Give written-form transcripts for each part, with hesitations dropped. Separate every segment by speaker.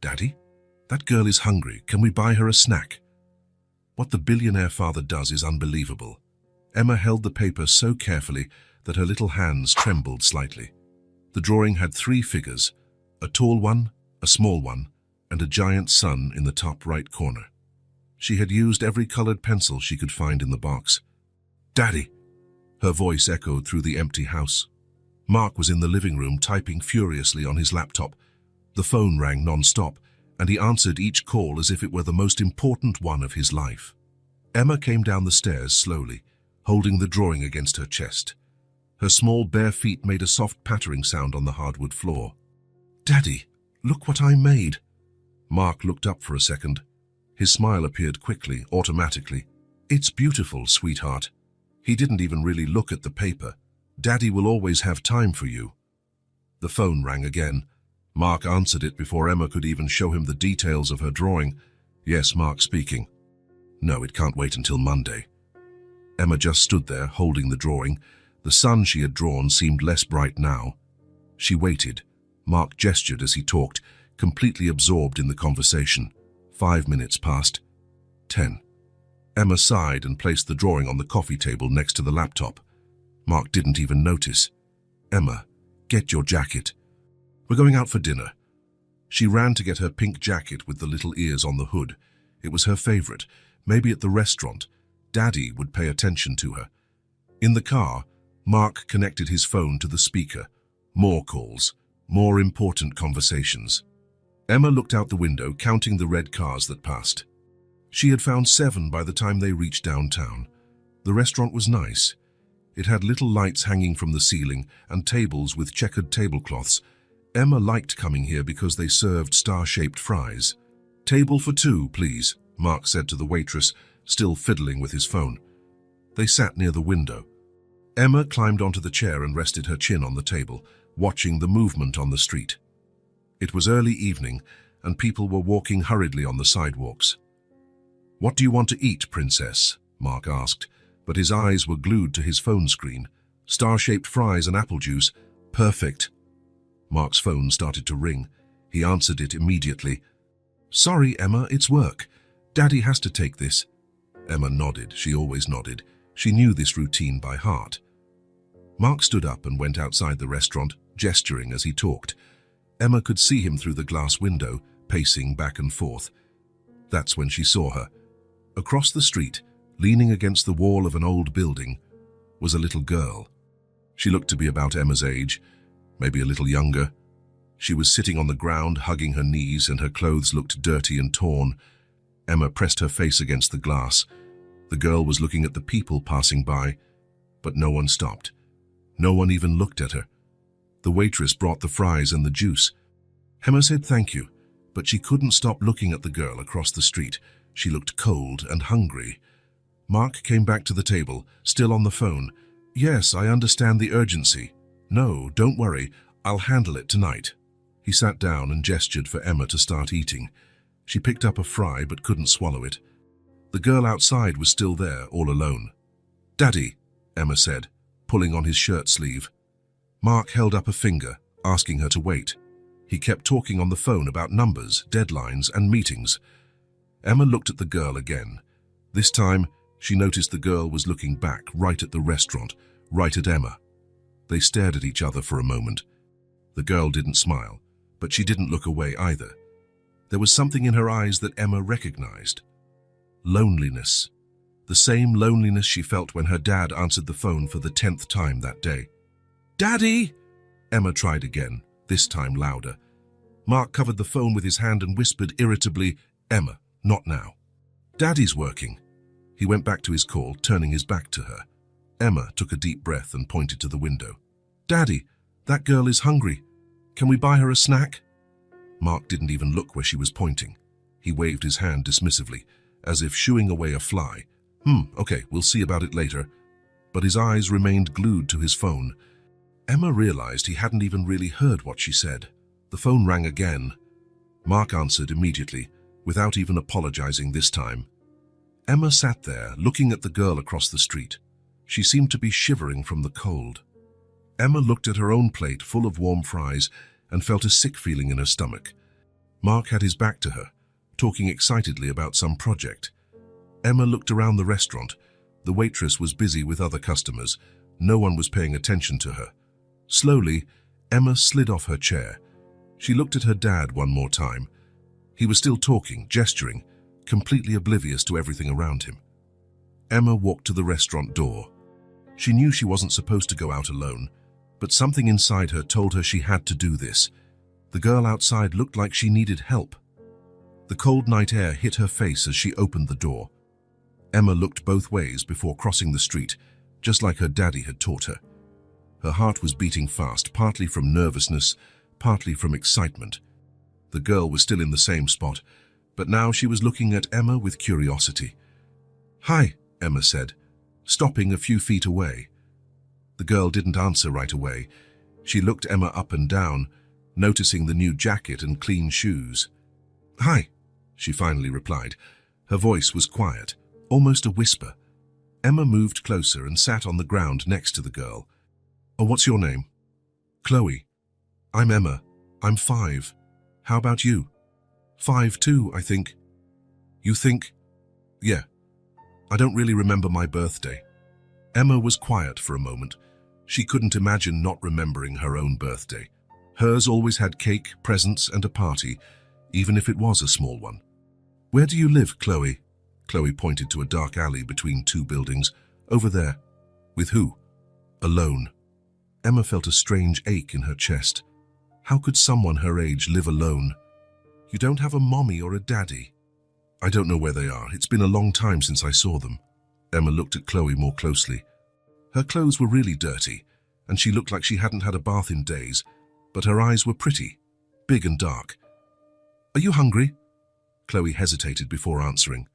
Speaker 1: "Daddy, that girl is hungry. Can we buy her a snack?" What the billionaire father does is unbelievable. Emma held the paper so carefully that her little hands trembled slightly. The drawing had 3 figures, a tall one, a small one, and a giant sun in the top right corner. She had used every colored pencil she could find in the box. "Daddy!" Her voice echoed through the empty house. Mark was in the living room typing furiously on his laptop. The phone rang non-stop, and he answered each call as if it were the most important one of his life. Emma came down the stairs slowly, holding the drawing against her chest. Her small bare feet made a soft pattering sound on the hardwood floor. "Daddy, look what I made." Mark looked up for a second. His smile appeared quickly, automatically. "It's beautiful, sweetheart." He didn't even really look at the paper. "Daddy will always have time for you." The phone rang again. Mark answered it before Emma could even show him the details of her drawing. "Yes, Mark speaking." "No, it can't wait until Monday." Emma just stood there, holding the drawing. The sun she had drawn seemed less bright now. She waited. Mark gestured as he talked, completely absorbed in the conversation. 5 minutes passed. 10. Emma sighed and placed the drawing on the coffee table next to the laptop. Mark didn't even notice. "Emma, get your jacket. We're going out for dinner." She ran to get her pink jacket with the little ears on the hood. It was her favorite. Maybe at the restaurant, Daddy would pay attention to her. In the car, Mark connected his phone to the speaker. More calls, more important conversations. Emma looked out the window, counting the red cars that passed. She had found 7 by the time they reached downtown. The restaurant was nice. It had little lights hanging from the ceiling and tables with checkered tablecloths. Emma liked coming here because they served star-shaped fries. "Table for 2, please," Mark said to the waitress, still fiddling with his phone. They sat near the window. Emma climbed onto the chair and rested her chin on the table, watching the movement on the street. It was early evening, and people were walking hurriedly on the sidewalks. "What do you want to eat, princess?" Mark asked, but his eyes were glued to his phone screen. "Star-shaped fries and apple juice. Perfect." Mark's phone started to ring. He answered it immediately. "Sorry, Emma, it's work. Daddy has to take this." Emma nodded. She always nodded. She knew this routine by heart. Mark stood up and went outside the restaurant, gesturing as he talked. Emma could see him through the glass window, pacing back and forth. That's when she saw her. Across the street, leaning against the wall of an old building, was a little girl. She looked to be about Emma's age, maybe a little younger. She was sitting on the ground, hugging her knees, and her clothes looked dirty and torn. Emma pressed her face against the glass. The girl was looking at the people passing by, but no one stopped. No one even looked at her. The waitress brought the fries and the juice. Emma said thank you, but she couldn't stop looking at the girl across the street. She looked cold and hungry. Mark came back to the table, still on the phone. "Yes, I understand the urgency. No, don't worry, I'll handle it tonight." He sat down and gestured for Emma to start eating. She picked up a fry but couldn't swallow it. The girl outside was still there, all alone. "Daddy," Emma said, pulling on his shirt sleeve. Mark held up a finger, asking her to wait. He kept talking on the phone about numbers, deadlines, and meetings. Emma looked at the girl again. This time, she noticed the girl was looking back, right at the restaurant, right at Emma. They stared at each other for a moment. The girl didn't smile, but she didn't look away either. There was something in her eyes that Emma recognized. Loneliness. The same loneliness she felt when her dad answered the phone for the 10th time that day. "Daddy!" Emma tried again, this time louder. Mark covered the phone with his hand and whispered irritably, "Emma, not now." "Daddy's working." He went back to his call, turning his back to her. Emma took a deep breath and pointed to the window. "Daddy, that girl is hungry. Can we buy her a snack?" Mark didn't even look where she was pointing. He waved his hand dismissively, as if shooing away a fly. Okay, we'll see about it later." But his eyes remained glued to his phone. Emma realized he hadn't even really heard what she said. The phone rang again. Mark answered immediately, without even apologizing this time. Emma sat there, looking at the girl across the street. She seemed to be shivering from the cold. Emma looked at her own plate full of warm fries and felt a sick feeling in her stomach. Mark had his back to her, talking excitedly about some project. Emma looked around the restaurant. The waitress was busy with other customers. No one was paying attention to her. Slowly, Emma slid off her chair. She looked at her dad one more time. He was still talking, gesturing, completely oblivious to everything around him. Emma walked to the restaurant door. She knew she wasn't supposed to go out alone, but something inside her told her she had to do this. The girl outside looked like she needed help. The cold night air hit her face as she opened the door. Emma looked both ways before crossing the street, just like her daddy had taught her. Her heart was beating fast, partly from nervousness, partly from excitement. The girl was still in the same spot, but now she was looking at Emma with curiosity. "Hi," Emma said, stopping a few feet away. The girl didn't answer right away. She looked Emma up and down, noticing the new jacket and clean shoes. "Hi," she finally replied. Her voice was quiet, almost a whisper. Emma moved closer and sat on the ground next to the girl. "Oh, what's your name?" "Chloe." "I'm Emma. I'm 5. How about you?" "5 too, I think." "You think?" "Yeah. I don't really remember my birthday." Emma was quiet for a moment. She couldn't imagine not remembering her own birthday. Hers always had cake, presents, and a party, even if it was a small one. "Where do you live, Chloe?" Chloe pointed to a dark alley between 2 buildings. "Over there." "With who?" "Alone." Emma felt a strange ache in her chest. How could someone her age live alone? "You don't have a mommy or a daddy?" "I don't know where they are. It's been a long time since I saw them." Emma looked at Chloe more closely. Her clothes were really dirty, and she looked like she hadn't had a bath in days, but her eyes were pretty, big and dark. "Are you hungry?" Chloe hesitated before answering.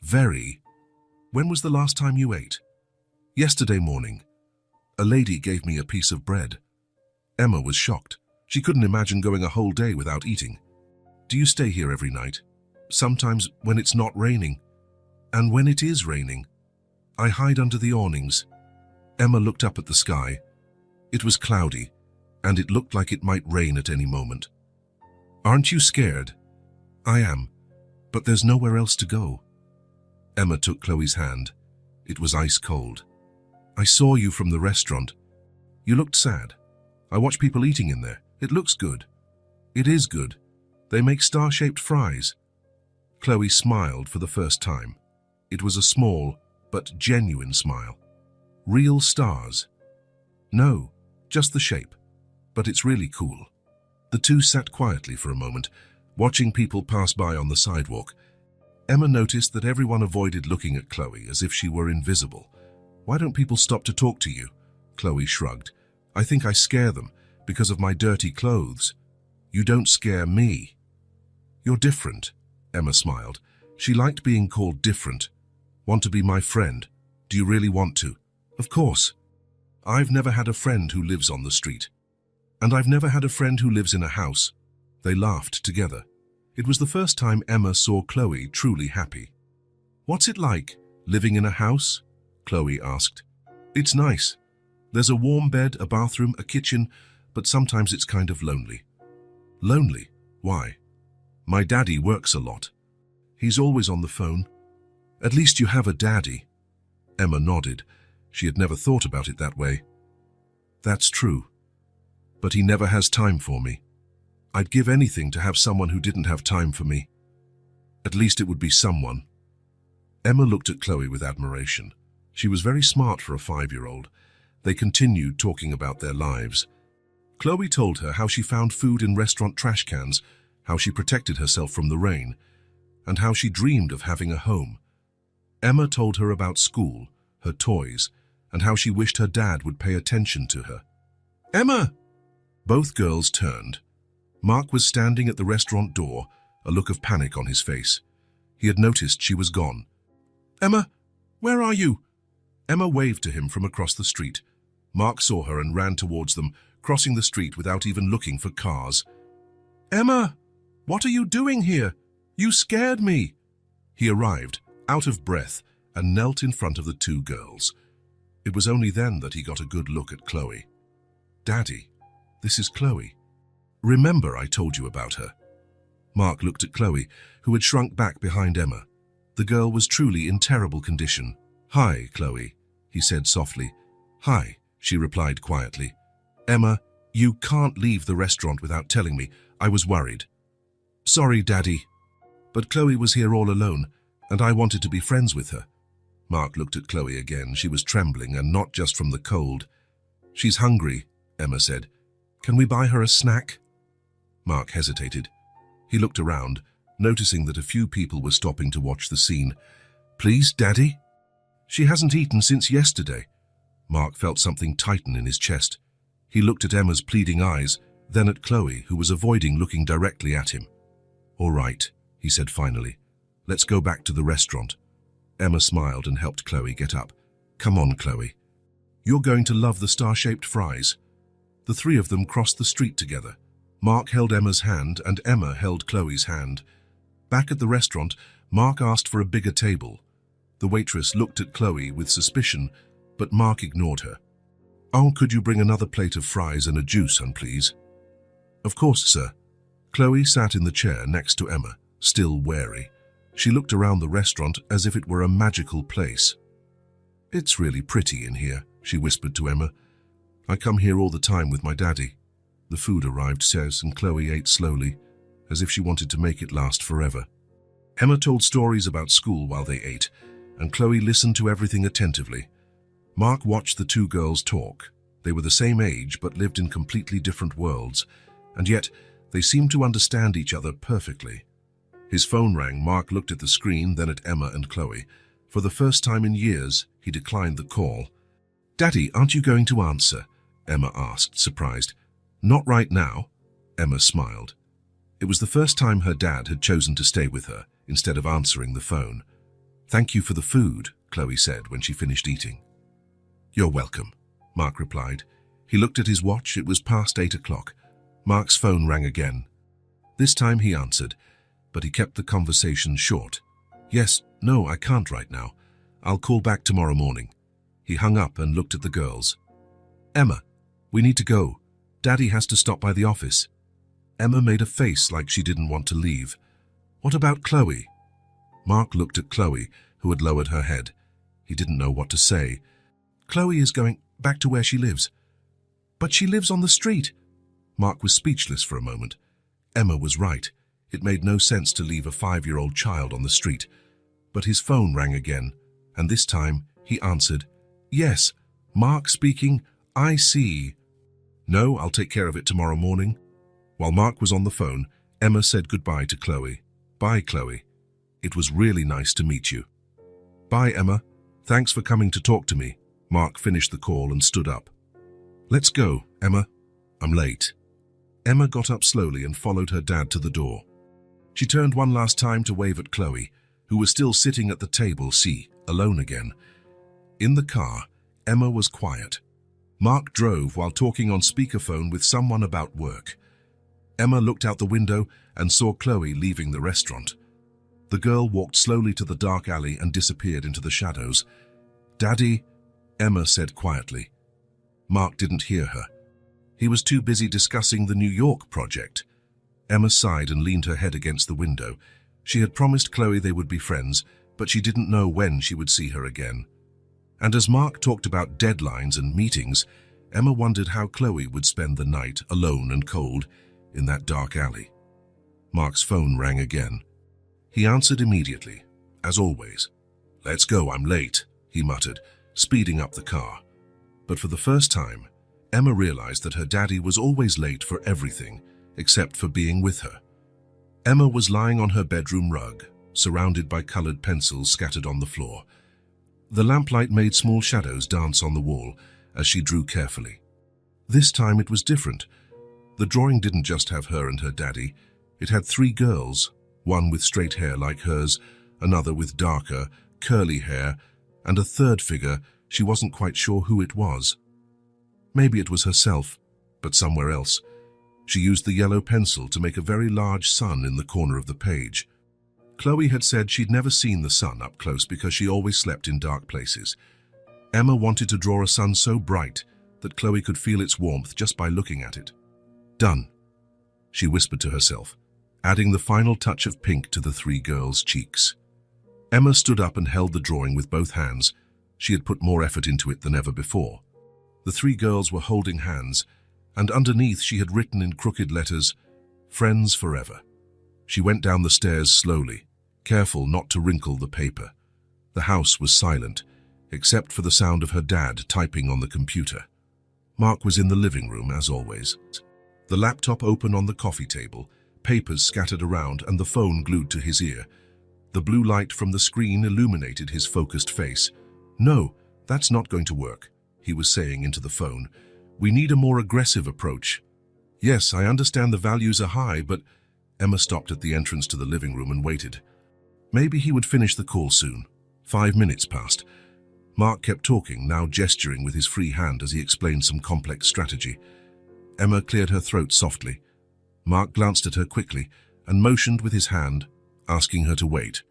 Speaker 1: "Very." "When was the last time you ate?" "Yesterday morning. A lady gave me a piece of bread." Emma was shocked. She couldn't imagine going a whole day without eating. "Do you stay here every night?" "Sometimes when it's not raining." "And when it is raining?" "I hide under the awnings." Emma looked up at the sky. It was cloudy, and it looked like it might rain at any moment. "Aren't you scared?" "I am, but there's nowhere else to go." Emma took Chloe's hand. It was ice cold. "I saw you from the restaurant. You looked sad. I watch people eating in there. It looks good." "It is good. They make star-shaped fries." Chloe smiled for the first time. It was a small but genuine smile. "Real stars?" "No, just the shape. But it's really cool." The two sat quietly for a moment, watching people pass by on the sidewalk. Emma noticed that everyone avoided looking at Chloe as if she were invisible. "Why don't people stop to talk to you?" Chloe shrugged. "I think I scare them because of my dirty clothes." "You don't scare me." "You're different." Emma smiled. She liked being called different. "Want to be my friend? Do you really want to?" "Of course." "I've never had a friend who lives on the street." "And I've never had a friend who lives in a house." They laughed together. It was the first time Emma saw Chloe truly happy. "What's it like, living in a house?" Chloe asked. "It's nice. There's a warm bed, a bathroom, a kitchen, but sometimes it's kind of lonely." "Lonely? Why?" "My daddy works a lot. He's always on the phone." "At least you have a daddy." Emma nodded. She had never thought about it that way. "That's true. But he never has time for me. I'd give anything to have someone who didn't have time for me. At least it would be someone." Emma looked at Chloe with admiration. She was very smart for a 5-year-old. They continued talking about their lives. Chloe told her how she found food in restaurant trash cans, how she protected herself from the rain, and how she dreamed of having a home. Emma told her about school, her toys, and how she wished her dad would pay attention to her. "Emma!" Both girls turned. Mark was standing at the restaurant door, a look of panic on his face. He had noticed she was gone. "Emma, where are you?" Emma waved to him from across the street. Mark saw her and ran towards them, crossing the street without even looking for cars. "Emma, what are you doing here? You scared me." He arrived, out of breath, and knelt in front of the 2 girls. It was only then that he got a good look at Chloe. "Daddy, this is Chloe. Remember I told you about her?" Mark looked at Chloe, who had shrunk back behind Emma. The girl was truly in terrible condition. "Hi, Chloe," he said softly. "Hi," she replied quietly. "Emma, you can't leave the restaurant without telling me. I was worried." "Sorry, Daddy. But Chloe was here all alone, and I wanted to be friends with her." Mark looked at Chloe again. She was trembling, and not just from the cold. "She's hungry," Emma said. "Can we buy her a snack?" Mark hesitated. He looked around, noticing that a few people were stopping to watch the scene. "Please, Daddy?" "She hasn't eaten since yesterday." Mark felt something tighten in his chest. He looked at Emma's pleading eyes, then at Chloe, who was avoiding looking directly at him. "All right," he said finally. "Let's go back to the restaurant." Emma smiled and helped Chloe get up. "Come on, Chloe. You're going to love the star-shaped fries." The three of them crossed the street together. Mark held Emma's hand and Emma held Chloe's hand. Back at the restaurant, Mark asked for a bigger table. The waitress looked at Chloe with suspicion, but Mark ignored her. "Oh, could you bring another plate of fries and a juice, please?" "Of course, sir." Chloe sat in the chair next to Emma, still wary. She looked around the restaurant as if it were a magical place. "It's really pretty in here," she whispered to Emma. "I come here all the time with my daddy." The food arrived, and Chloe ate slowly, as if she wanted to make it last forever. Emma told stories about school while they ate, and Chloe listened to everything attentively. Mark watched the two girls talk. They were the same age, but lived in completely different worlds, and yet they seemed to understand each other perfectly. His phone rang. Mark looked at the screen, then at Emma and Chloe. For the first time in years, he declined the call. "Daddy, aren't you going to answer?" Emma asked, surprised. "Not right now," Emma smiled. It was the first time her dad had chosen to stay with her, instead of answering the phone. "Thank you for the food," Chloe said when she finished eating. "You're welcome," Mark replied. He looked at his watch. It was past 8 o'clock. Mark's phone rang again. This time he answered, but he kept the conversation short. "Yes, no, I can't right now. I'll call back tomorrow morning." He hung up and looked at the girls. "Emma, we need to go. Daddy has to stop by the office." Emma made a face like she didn't want to leave. "What about Chloe?" Mark looked at Chloe, who had lowered her head. He didn't know what to say. "Chloe is going back to where she lives." "But she lives on the street." Mark was speechless for a moment. Emma was right. It made no sense to leave a 5-year-old child on the street. But his phone rang again, and this time he answered, "Yes, Mark speaking. I see." "No, I'll take care of it tomorrow morning." While Mark was on the phone, Emma said goodbye to Chloe. "Bye, Chloe. It was really nice to meet you." "Bye, Emma. Thanks for coming to talk to me." Mark finished the call and stood up. "Let's go, Emma. I'm late." Emma got up slowly and followed her dad to the door. She turned one last time to wave at Chloe, who was still sitting at the table, alone again. In the car, Emma was quiet. Mark drove while talking on speakerphone with someone about work. Emma looked out the window and saw Chloe leaving the restaurant. The girl walked slowly to the dark alley and disappeared into the shadows. "Daddy," Emma said quietly. Mark didn't hear her. He was too busy discussing the New York project. Emma sighed and leaned her head against the window. She had promised Chloe they would be friends, but she didn't know when she would see her again. And as Mark talked about deadlines and meetings, Emma wondered how Chloe would spend the night, alone and cold, in that dark alley. Mark's phone rang again. He answered immediately, as always. "Let's go, I'm late," he muttered, speeding up the car. But for the first time, Emma realized that her daddy was always late for everything, except for being with her. Emma was lying on her bedroom rug, surrounded by colored pencils scattered on the floor. The lamplight made small shadows dance on the wall as she drew carefully. This time it was different. The drawing didn't just have her and her daddy. It had 3 girls, one with straight hair like hers, another with darker, curly hair, and a third figure she wasn't quite sure who it was. Maybe it was herself, but somewhere else. She used the yellow pencil to make a very large sun in the corner of the page. Chloe had said she'd never seen the sun up close because she always slept in dark places. Emma wanted to draw a sun so bright that Chloe could feel its warmth just by looking at it. "Done," she whispered to herself, adding the final touch of pink to the three girls' cheeks. Emma stood up and held the drawing with both hands. She had put more effort into it than ever before. The three girls were holding hands, and underneath she had written in crooked letters, "Friends forever." She went down the stairs slowly, careful not to wrinkle the paper. The house was silent, except for the sound of her dad typing on the computer. Mark was in the living room, as always. The laptop open on the coffee table, papers scattered around, and the phone glued to his ear. The blue light from the screen illuminated his focused face. "No, that's not going to work," he was saying into the phone. "We need a more aggressive approach." "Yes, I understand the values are high, but—" Emma stopped at the entrance to the living room and waited. Maybe he would finish the call soon. 5 minutes passed. Mark kept talking, now gesturing with his free hand as he explained some complex strategy. Emma cleared her throat softly. Mark glanced at her quickly and motioned with his hand, asking her to wait.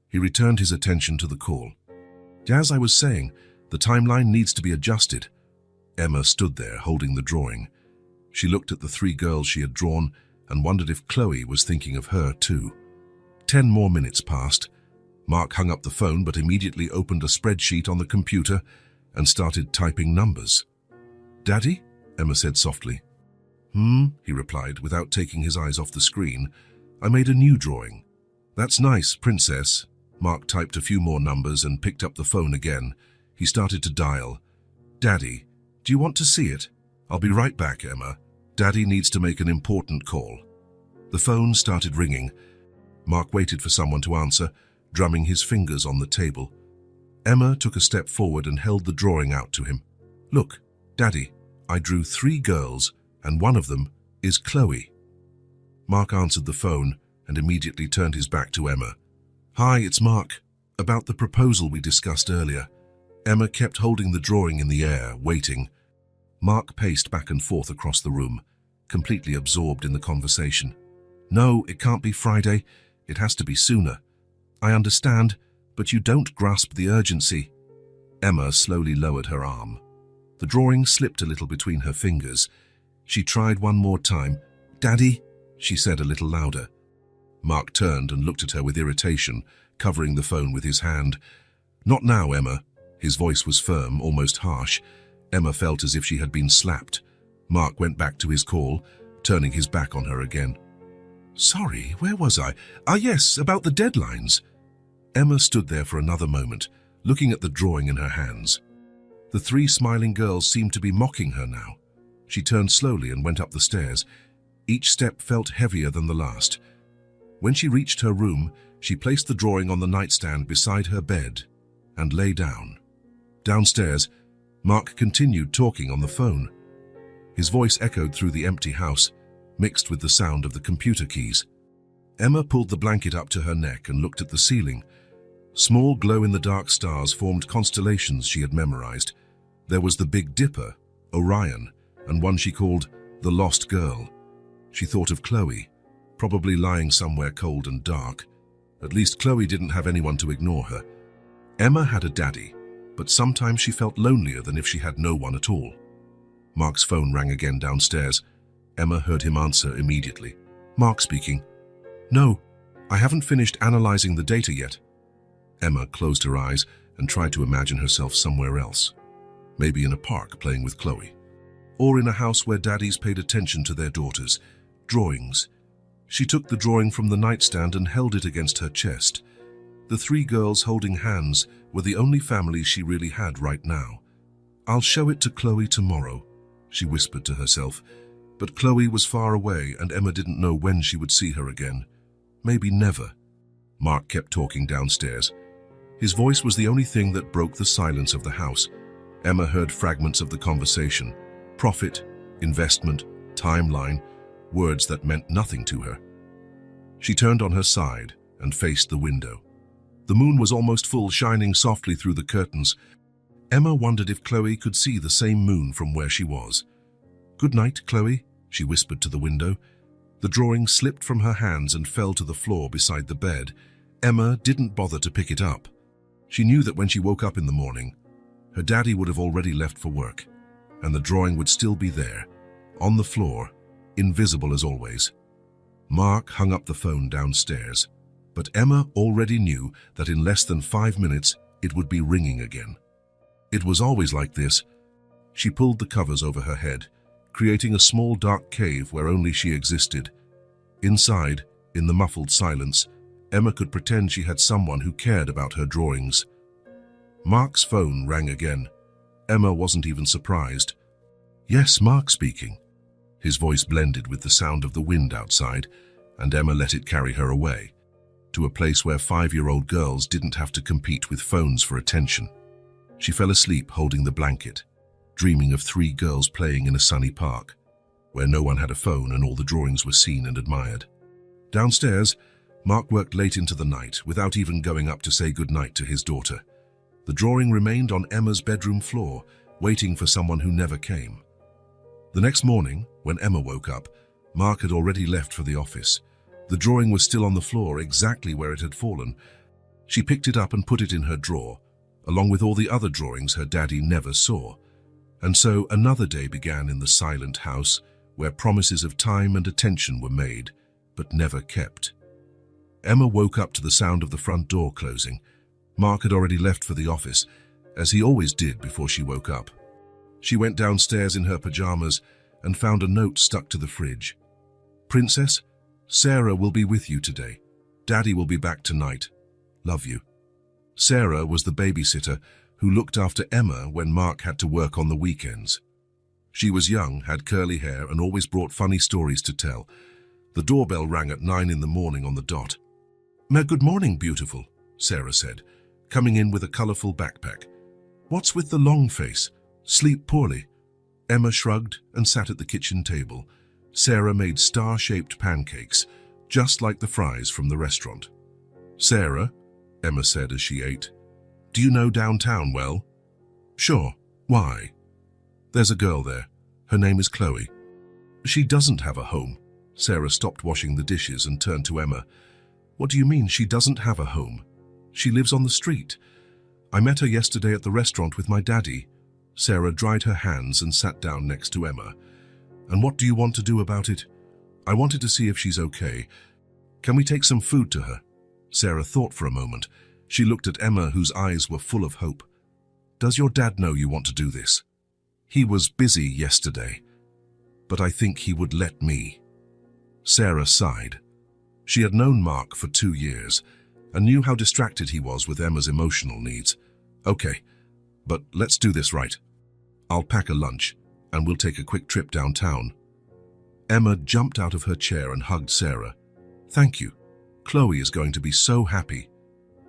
Speaker 1: He returned his attention to the call. "As I was saying, the timeline needs to be adjusted." Emma stood there holding the drawing. She looked at the three girls she had drawn and wondered if Chloe was thinking of her too. 10 more minutes passed. Mark hung up the phone but immediately opened a spreadsheet on the computer and started typing numbers. "Daddy?" Emma said softly. He replied without taking his eyes off the screen. "I made a new drawing." "That's nice, princess." Mark typed a few more numbers and picked up the phone again. He started to dial. "Daddy, do you want to see it?" "I'll be right back, Emma. Daddy needs to make an important call." The phone started ringing. Mark waited for someone to answer, drumming his fingers on the table. Emma took a step forward and held the drawing out to him. "Look, Daddy, I drew 3 girls, and one of them is Chloe." Mark answered the phone and immediately turned his back to Emma. "Hi, it's Mark. About the proposal we discussed earlier." Emma kept holding the drawing in the air, waiting. Mark paced back and forth across the room, completely absorbed in the conversation. "No, it can't be Friday. It has to be sooner." "I understand, but you don't grasp the urgency." Emma slowly lowered her arm. The drawing slipped a little between her fingers. She tried one more time. "Daddy," she said a little louder. Mark turned and looked at her with irritation, covering the phone with his hand. "Not now, Emma." His voice was firm, almost harsh. Emma felt as if she had been slapped. Mark went back to his call, turning his back on her again. "Sorry, where was I? Yes, about the deadlines." Emma stood there for another moment, looking at the drawing in her hands. The 3 smiling girls seemed to be mocking her now. She turned slowly and went up the stairs. Each step felt heavier than the last. When she reached her room, she placed the drawing on the nightstand beside her bed and lay down. Downstairs, Mark continued talking on the phone. His voice echoed through the empty house, mixed with the sound of the computer keys. Emma pulled the blanket up to her neck and looked at the ceiling. Small glow-in-the-dark stars formed constellations she had memorized. There was the Big Dipper, Orion, and one she called the Lost Girl. She thought of Chloe, probably lying somewhere cold and dark. At least Chloe didn't have anyone to ignore her. Emma had a daddy, but sometimes she felt lonelier than if she had no one at all. Mark's phone rang again downstairs. Emma heard him answer immediately. "Mark speaking." "No, I haven't finished analyzing the data yet." Emma closed her eyes and tried to imagine herself somewhere else. Maybe in a park playing with Chloe. Or in a house where daddies paid attention to their daughters. Drawings. She took the drawing from the nightstand and held it against her chest. The 3 girls holding hands were the only family she really had right now. "I'll show it to Chloe tomorrow," she whispered to herself. But Chloe was far away and Emma didn't know when she would see her again. Maybe never. Mark kept talking downstairs. His voice was the only thing that broke the silence of the house. Emma heard fragments of the conversation. Profit, investment, timeline, words that meant nothing to her. She turned on her side and faced the window. The moon was almost full, shining softly through the curtains. Emma wondered if Chloe could see the same moon from where she was. "Good night, Chloe," she whispered to the window. The drawing slipped from her hands and fell to the floor beside the bed. Emma didn't bother to pick it up. She knew that when she woke up in the morning, her daddy would have already left for work, and the drawing would still be there, on the floor, invisible as always. Mark hung up the phone downstairs, but Emma already knew that in less than 5 minutes it would be ringing again. It was always like this. She pulled the covers over her head, creating a small dark cave where only she existed. Inside, in the muffled silence, Emma could pretend she had someone who cared about her drawings. Mark's phone rang again. Emma wasn't even surprised. "Yes, Mark speaking." His voice blended with the sound of the wind outside, and Emma let it carry her away, to a place where 5-year-old girls didn't have to compete with phones for attention. She fell asleep holding the blanket, dreaming of 3 girls playing in a sunny park, where no one had a phone and all the drawings were seen and admired. Downstairs, Mark worked late into the night without even going up to say goodnight to his daughter. The drawing remained on Emma's bedroom floor, waiting for someone who never came. The next morning, when Emma woke up, Mark had already left for the office. The drawing was still on the floor, exactly where it had fallen. She picked it up and put it in her drawer, along with all the other drawings her daddy never saw. And so another day began in the silent house, where promises of time and attention were made, but never kept. Emma woke up to the sound of the front door closing. Mark had already left for the office, as he always did before she woke up. She went downstairs in her pajamas and found a note stuck to the fridge. "Princess, Sarah will be with you today. Daddy will be back tonight. Love you." Sarah was the babysitter who looked after Emma when Mark had to work on the weekends. She was young, had curly hair, and always brought funny stories to tell. The doorbell rang at 9 in the morning on the dot. "Good morning, beautiful," Sarah said, coming in with a colorful backpack. "What's with the long face? Sleep poorly?" Emma shrugged and sat at the kitchen table. Sarah made star-shaped pancakes, just like the fries from the restaurant. "Sarah," Emma said as she ate, "do you know downtown well?" "Sure. Why?" "There's a girl there. Her name is Chloe." "She doesn't have a home." Sarah stopped washing the dishes and turned to Emma. "What do you mean she doesn't have a home? She lives on the street. I met her yesterday at the restaurant with my daddy." Sarah dried her hands and sat down next to Emma. "And what do you want to do about it?" "I wanted to see if she's okay. Can we take some food to her?" Sarah thought for a moment. She looked at Emma, whose eyes were full of hope. "Does your dad know you want to do this?" "He was busy yesterday, but I think he would let me." Sarah sighed. She had known Mark for 2 years and knew how distracted he was with Emma's emotional needs. "Okay, but let's do this right. I'll pack a lunch and we'll take a quick trip downtown." Emma jumped out of her chair and hugged Sarah. "Thank you. Chloe is going to be so happy."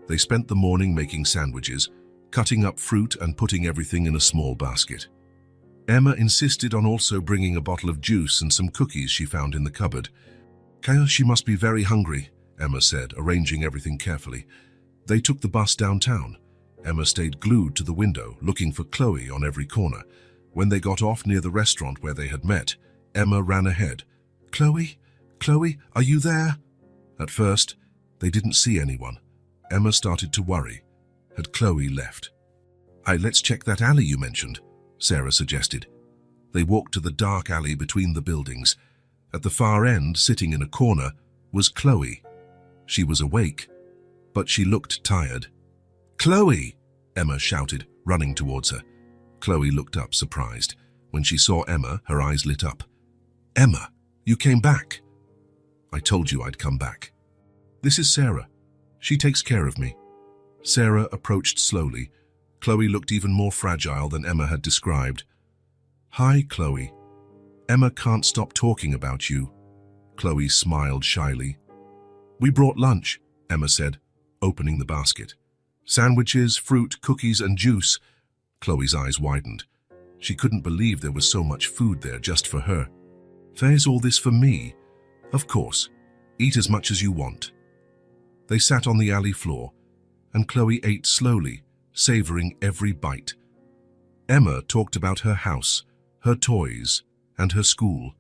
Speaker 1: They spent the morning making sandwiches, cutting up fruit and putting everything in a small basket. Emma insisted on also bringing a bottle of juice and some cookies she found in the cupboard. "She must be very hungry," Emma said, arranging everything carefully. They took the bus downtown. Emma stayed glued to the window, looking for Chloe on every corner. When they got off near the restaurant where they had met, Emma ran ahead. "Chloe? Chloe, are you there?" At first, they didn't see anyone. Emma started to worry. Had Chloe left? "Let's check that alley you mentioned," Sarah suggested. They walked to the dark alley between the buildings. At the far end, sitting in a corner, was Chloe. She was awake, but she looked tired. "Chloe!" Emma shouted, running towards her. Chloe looked up, surprised. When she saw Emma, her eyes lit up. "Emma, you came back." "I told you I'd come back." "This is Sarah. She takes care of me." Sarah approached slowly. Chloe looked even more fragile than Emma had described. "Hi, Chloe. Emma can't stop talking about you." Chloe smiled shyly. "We brought lunch," Emma said, opening the basket. "Sandwiches, fruit, cookies, and juice." Chloe's eyes widened. She couldn't believe there was so much food there just for her. "There's all this for me?" "Of course. Eat as much as you want." They sat on the alley floor, and Chloe ate slowly, savoring every bite. Emma talked about her house, her toys, and her school.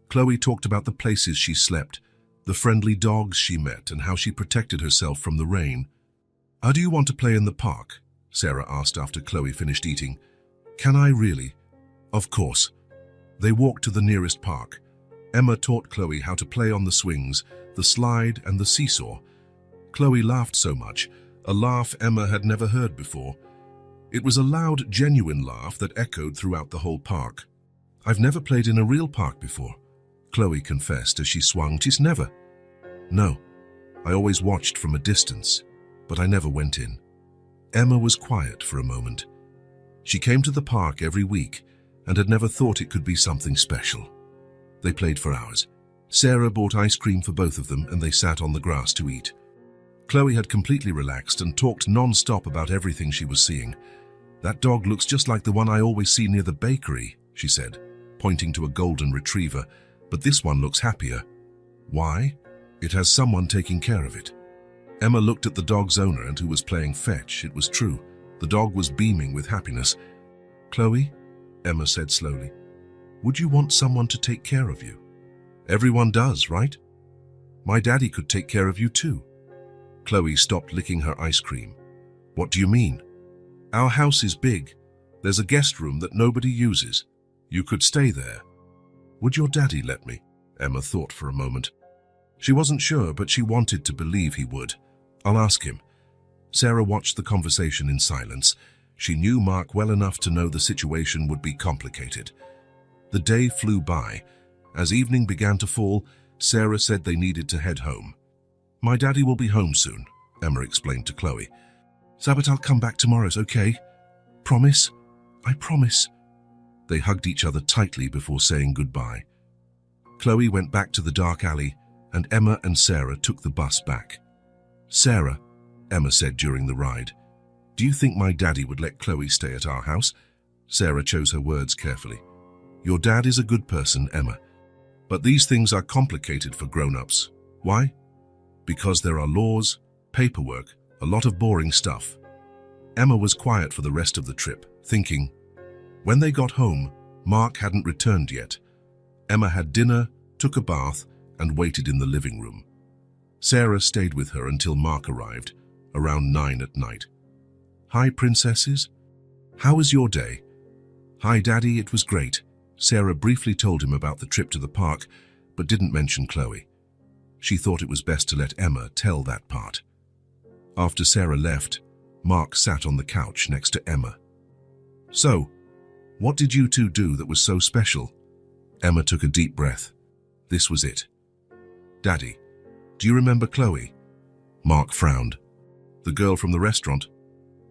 Speaker 1: Chloe talked about the places she slept, the friendly dogs she met, and how she protected herself from the rain. "Do you want to play in the park?" Sarah asked after Chloe finished eating. "Can I really?" "Of course." They walked to the nearest park. Emma taught Chloe how to play on the swings, the slide, and the seesaw. Chloe laughed so much, a laugh Emma had never heard before. It was a loud, genuine laugh that echoed throughout the whole park. "I've never played in a real park before," Chloe confessed as she swung. "She's never." "No, I always watched from a distance, but I never went in." Emma was quiet for a moment. She came to the park every week and had never thought it could be something special. They played for hours. Sarah bought ice cream for both of them and they sat on the grass to eat. Chloe had completely relaxed and talked non-stop about everything she was seeing. "That dog looks just like the one I always see near the bakery," she said, pointing to a golden retriever, "but this one looks happier." "Why?" "It has someone taking care of it." Emma looked at the dog's owner and who was playing fetch. It was true. The dog was beaming with happiness. "Chloe," Emma said slowly, "would you want someone to take care of you?" "Everyone does, right? My daddy could take care of you too." Chloe stopped licking her ice cream. "What do you mean?" "Our house is big. There's a guest room that nobody uses. You could stay there." "Would your daddy let me?" Emma thought for a moment. She wasn't sure, but she wanted to believe he would. "I'll ask him." Sarah watched the conversation in silence. She knew Mark well enough to know the situation would be complicated. The day flew by. As evening began to fall, Sarah said they needed to head home. "My daddy will be home soon," Emma explained to Chloe. "But I'll come back tomorrow, okay? Promise?" "I promise." They hugged each other tightly before saying goodbye. Chloe went back to the dark alley, and Emma and Sarah took the bus back. "Sarah," Emma said during the ride, "do you think my daddy would let Chloe stay at our house?" Sarah chose her words carefully. "Your dad is a good person, Emma. But these things are complicated for grown-ups. Why? Because there are laws, paperwork, a lot of boring stuff." Emma was quiet for the rest of the trip, thinking. When they got home, Mark hadn't returned yet. Emma had dinner, took a bath, and waited in the living room. Sarah stayed with her until Mark arrived, around 9 at night. "Hi, princesses. How was your day?" "Hi, Daddy, it was great." Sarah briefly told him about the trip to the park, but didn't mention Chloe. She thought it was best to let Emma tell that part. After Sarah left, Mark sat on the couch next to Emma. "So, what did you two do that was so special?" Emma took a deep breath. This was it. "Daddy, do you remember Chloe?" Mark frowned. "The girl from the restaurant?"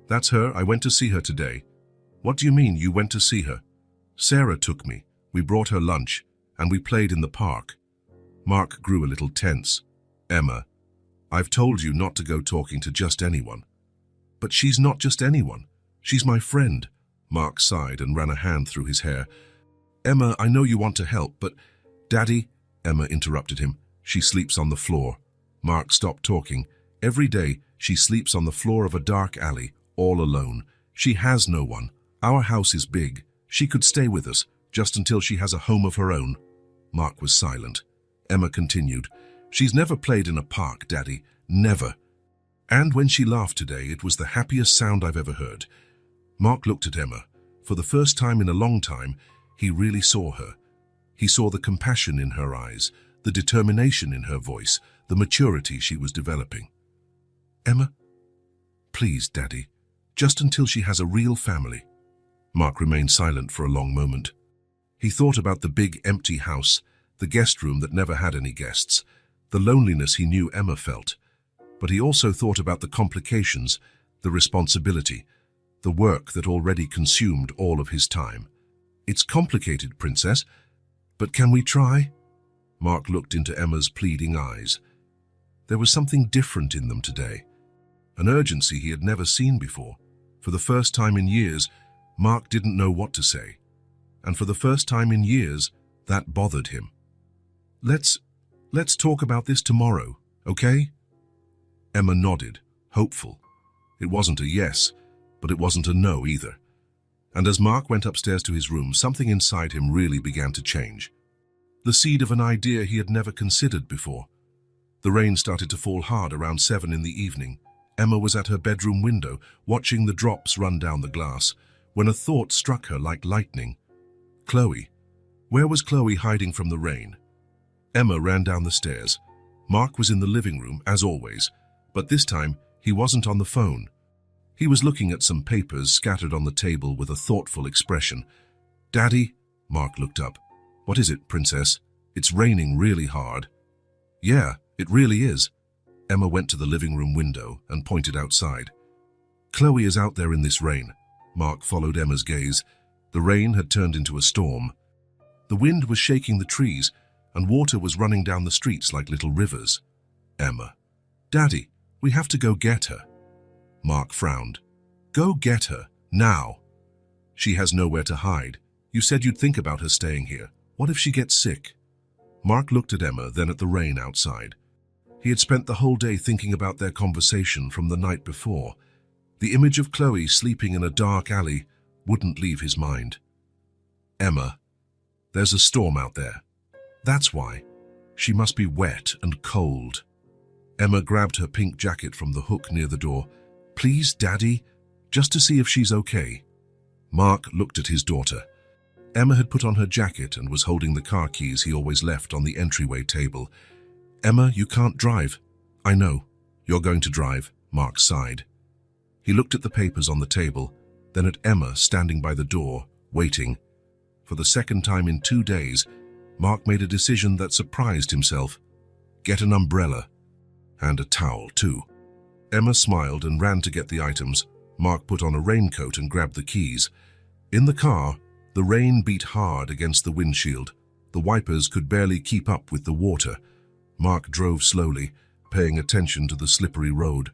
Speaker 1: "That's her. I went to see her today." "What do you mean you went to see her?" "Sarah took me. We brought her lunch, and we played in the park." Mark grew a little tense. "Emma, I've told you not to go talking to just anyone." "But she's not just anyone. She's my friend." Mark sighed and ran a hand through his hair. "Emma, I know you want to help, but—" "Daddy," Emma interrupted him, "she sleeps on the floor." Mark stopped talking. "Every day, she sleeps on the floor of a dark alley, all alone. She has no one. Our house is big. She could stay with us, just until she has a home of her own." Mark was silent. Emma continued, "She's never played in a park, Daddy. Never. And when she laughed today, it was the happiest sound I've ever heard." Mark looked at Emma. For the first time in a long time, he really saw her. He saw the compassion in her eyes, the determination in her voice, the maturity she was developing. "Emma, please, Daddy, just until she has a real family." Mark remained silent for a long moment. He thought about the big empty house, the guest room that never had any guests, the loneliness he knew Emma felt. But he also thought about the complications, the responsibility, the work that already consumed all of his time. "It's complicated, Princess, but can we try?" Mark looked into Emma's pleading eyes. There was something different in them today, an urgency he had never seen before. For the first time in years, Mark didn't know what to say. And for the first time in years, that bothered him. Let's talk about this tomorrow, okay?" Emma nodded, hopeful. It wasn't a yes, but it wasn't a no either. And as Mark went upstairs to his room, something inside him really began to change. The seed of an idea he had never considered before. The rain started to fall hard around 7 in the evening. Emma was at her bedroom window, watching the drops run down the glass, when a thought struck her like lightning. Chloe. Where was Chloe hiding from the rain? Emma ran down the stairs. Mark was in the living room, as always, but this time he wasn't on the phone. He was looking at some papers scattered on the table with a thoughtful expression. "Daddy?" Mark looked up. "What is it, Princess? It's raining really hard." "Yeah, it really is." Emma went to the living room window and pointed outside. "Chloe is out there in this rain." Mark followed Emma's gaze. The rain had turned into a storm. The wind was shaking the trees, and water was running down the streets like little rivers. Emma: "Daddy, we have to go get her." Mark frowned. "Go get her, now." "She has nowhere to hide. You said you'd think about her staying here. What if she gets sick?" Mark looked at Emma, then at the rain outside. He had spent the whole day thinking about their conversation from the night before. The image of Chloe sleeping in a dark alley wouldn't leave his mind. "Emma, there's a storm out there. That's why. She must be wet and cold." Emma grabbed her pink jacket from the hook near the door. "Please, Daddy, just to see if she's okay." Mark looked at his daughter. Emma had put on her jacket and was holding the car keys he always left on the entryway table. "Emma, you can't drive." "I know. You're going to drive," Mark sighed. He looked at the papers on the table, then at Emma standing by the door, waiting. For the second time in 2 days, Mark made a decision that surprised himself. Get an umbrella. And a towel, too. Emma smiled and ran to get the items. Mark put on a raincoat and grabbed the keys. In the car, the rain beat hard against the windshield. The wipers could barely keep up with the water. Mark drove slowly, paying attention to the slippery road.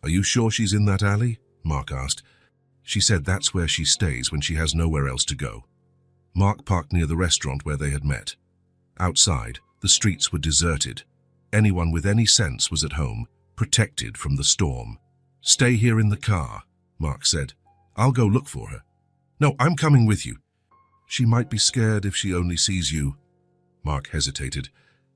Speaker 1: "Are you sure she's in that alley?" Mark asked. "She said that's where she stays when she has nowhere else to go." Mark parked near the restaurant where they had met. Outside, the streets were deserted. Anyone with any sense was at home, protected from the storm. "Stay here in the car," Mark said. "I'll go look for her." "No, I'm coming with you." "She might be scared if she only sees you." Mark hesitated,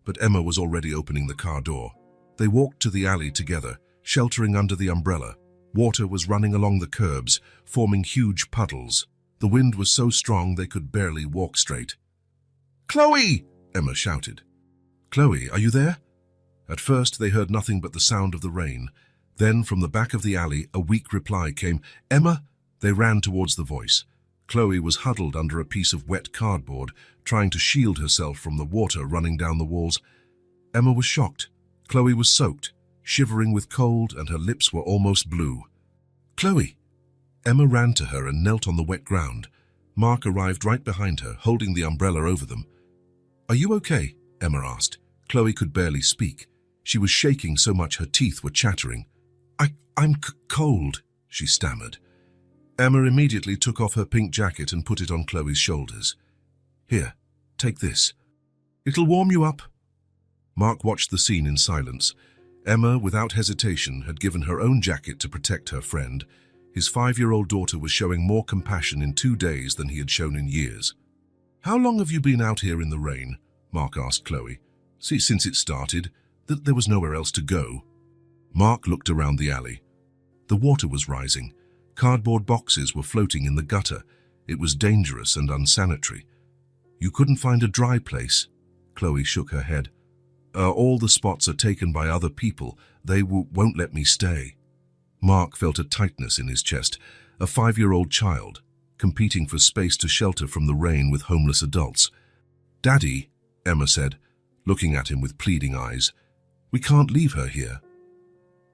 Speaker 1: but Emma was already opening the car door. They walked to the alley together, sheltering under the umbrella. Water was running along the curbs, forming huge puddles. The wind was so strong they could barely walk straight. "Chloe!" Emma shouted. "Chloe, are you there?" At first they heard nothing but the sound of the rain. Then from the back of the alley a weak reply came. "Emma!" They ran towards the voice. Chloe was huddled under a piece of wet cardboard, trying to shield herself from the water running down the walls. Emma was shocked. Chloe was soaked, shivering with cold, and her lips were almost blue. "Chloe!" Emma ran to her and knelt on the wet ground. Mark arrived right behind her, holding the umbrella over them. "Are you okay?" Emma asked. Chloe could barely speak. She was shaking so much her teeth were chattering. I'm cold," she stammered. Emma immediately took off her pink jacket and put it on Chloe's shoulders. "Here, take this. It'll warm you up." Mark watched the scene in silence. Emma, without hesitation, had given her own jacket to protect her friend. His 5-year-old daughter was showing more compassion in 2 days than he had shown in years. "How long have you been out here in the rain?" Mark asked Chloe. "Since it started. There was nowhere else to go." Mark looked around the alley. The water was rising. Cardboard boxes were floating in the gutter. It was dangerous and unsanitary. "You couldn't find a dry place?" Chloe shook her head. All the spots are taken by other people. They won't let me stay." Mark felt a tightness in his chest. A 5-year-old child, competing for space to shelter from the rain with homeless adults. "Daddy," Emma said, looking at him with pleading eyes, "we can't leave her here."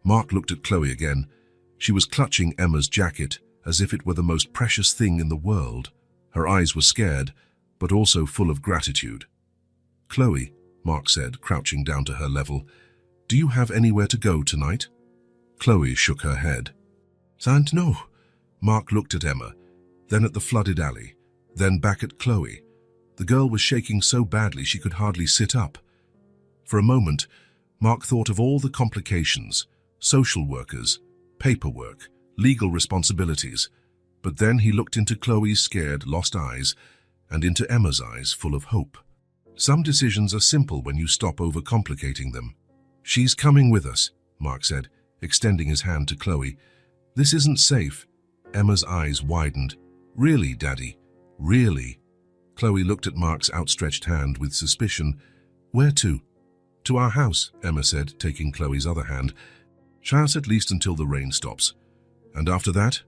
Speaker 1: Mark looked at Chloe again. She was clutching Emma's jacket as if it were the most precious thing in the world. Her eyes were scared, but also full of gratitude. "Chloe," Mark said, crouching down to her level, "do you have anywhere to go tonight?" Chloe shook her head. "No." Mark looked at Emma, then at the flooded alley, then back at Chloe. The girl was shaking so badly she could hardly sit up. For a moment, Mark thought of all the complications, social workers, paperwork, legal responsibilities. But then he looked into Chloe's scared, lost eyes and into Emma's eyes full of hope. Some decisions are simple when you stop overcomplicating them. "She's coming with us," Mark said, extending his hand to Chloe. "This isn't safe." Emma's eyes widened. "Really, Daddy? Really?" Chloe looked at Mark's outstretched hand with suspicion. Where to? To our house, Emma said, taking Chloe's other hand. Chance at least until the rain stops. And after that?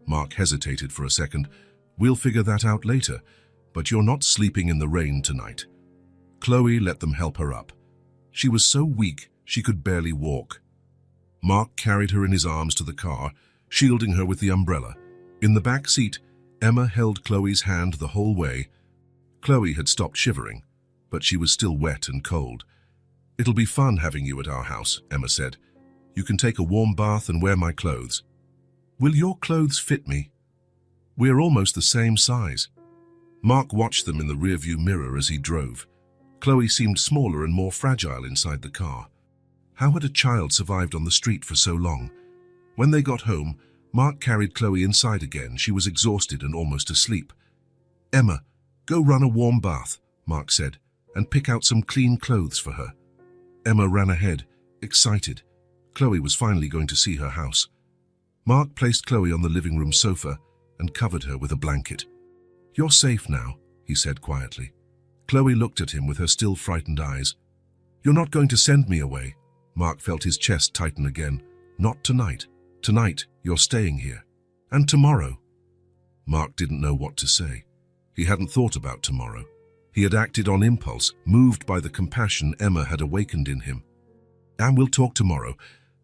Speaker 1: Mark hesitated for a second. We'll figure that out later, but you're not sleeping in the rain tonight. Chloe let them help her up. She was so weak she could barely walk. Mark carried her in his arms to the car, shielding her with the umbrella. In the back seat, Emma held Chloe's hand the whole way. Chloe had stopped shivering, but she was still wet and cold. It'll be fun having you at our house, Emma said. You can take a warm bath and wear my clothes. Will your clothes fit me? We're almost the same size. Mark watched them in the rearview mirror as he drove. Chloe seemed smaller and more fragile inside the car. How had a child survived on the street for so long? When they got home, Mark carried Chloe inside again. She was exhausted and almost asleep. Emma, go run a warm bath, Mark said, and pick out some clean clothes for her. Emma ran ahead, excited. Chloe was finally going to see her house. Mark placed Chloe on the living room sofa and covered her with a blanket. You're safe now, he said quietly. Chloe looked at him with her still frightened eyes. You're not going to send me away. Mark felt his chest tighten again. Not tonight. Tonight, you're staying here. And tomorrow. Mark didn't know what to say. He hadn't thought about tomorrow. He had acted on impulse, moved by the compassion Emma had awakened in him. And we'll talk tomorrow,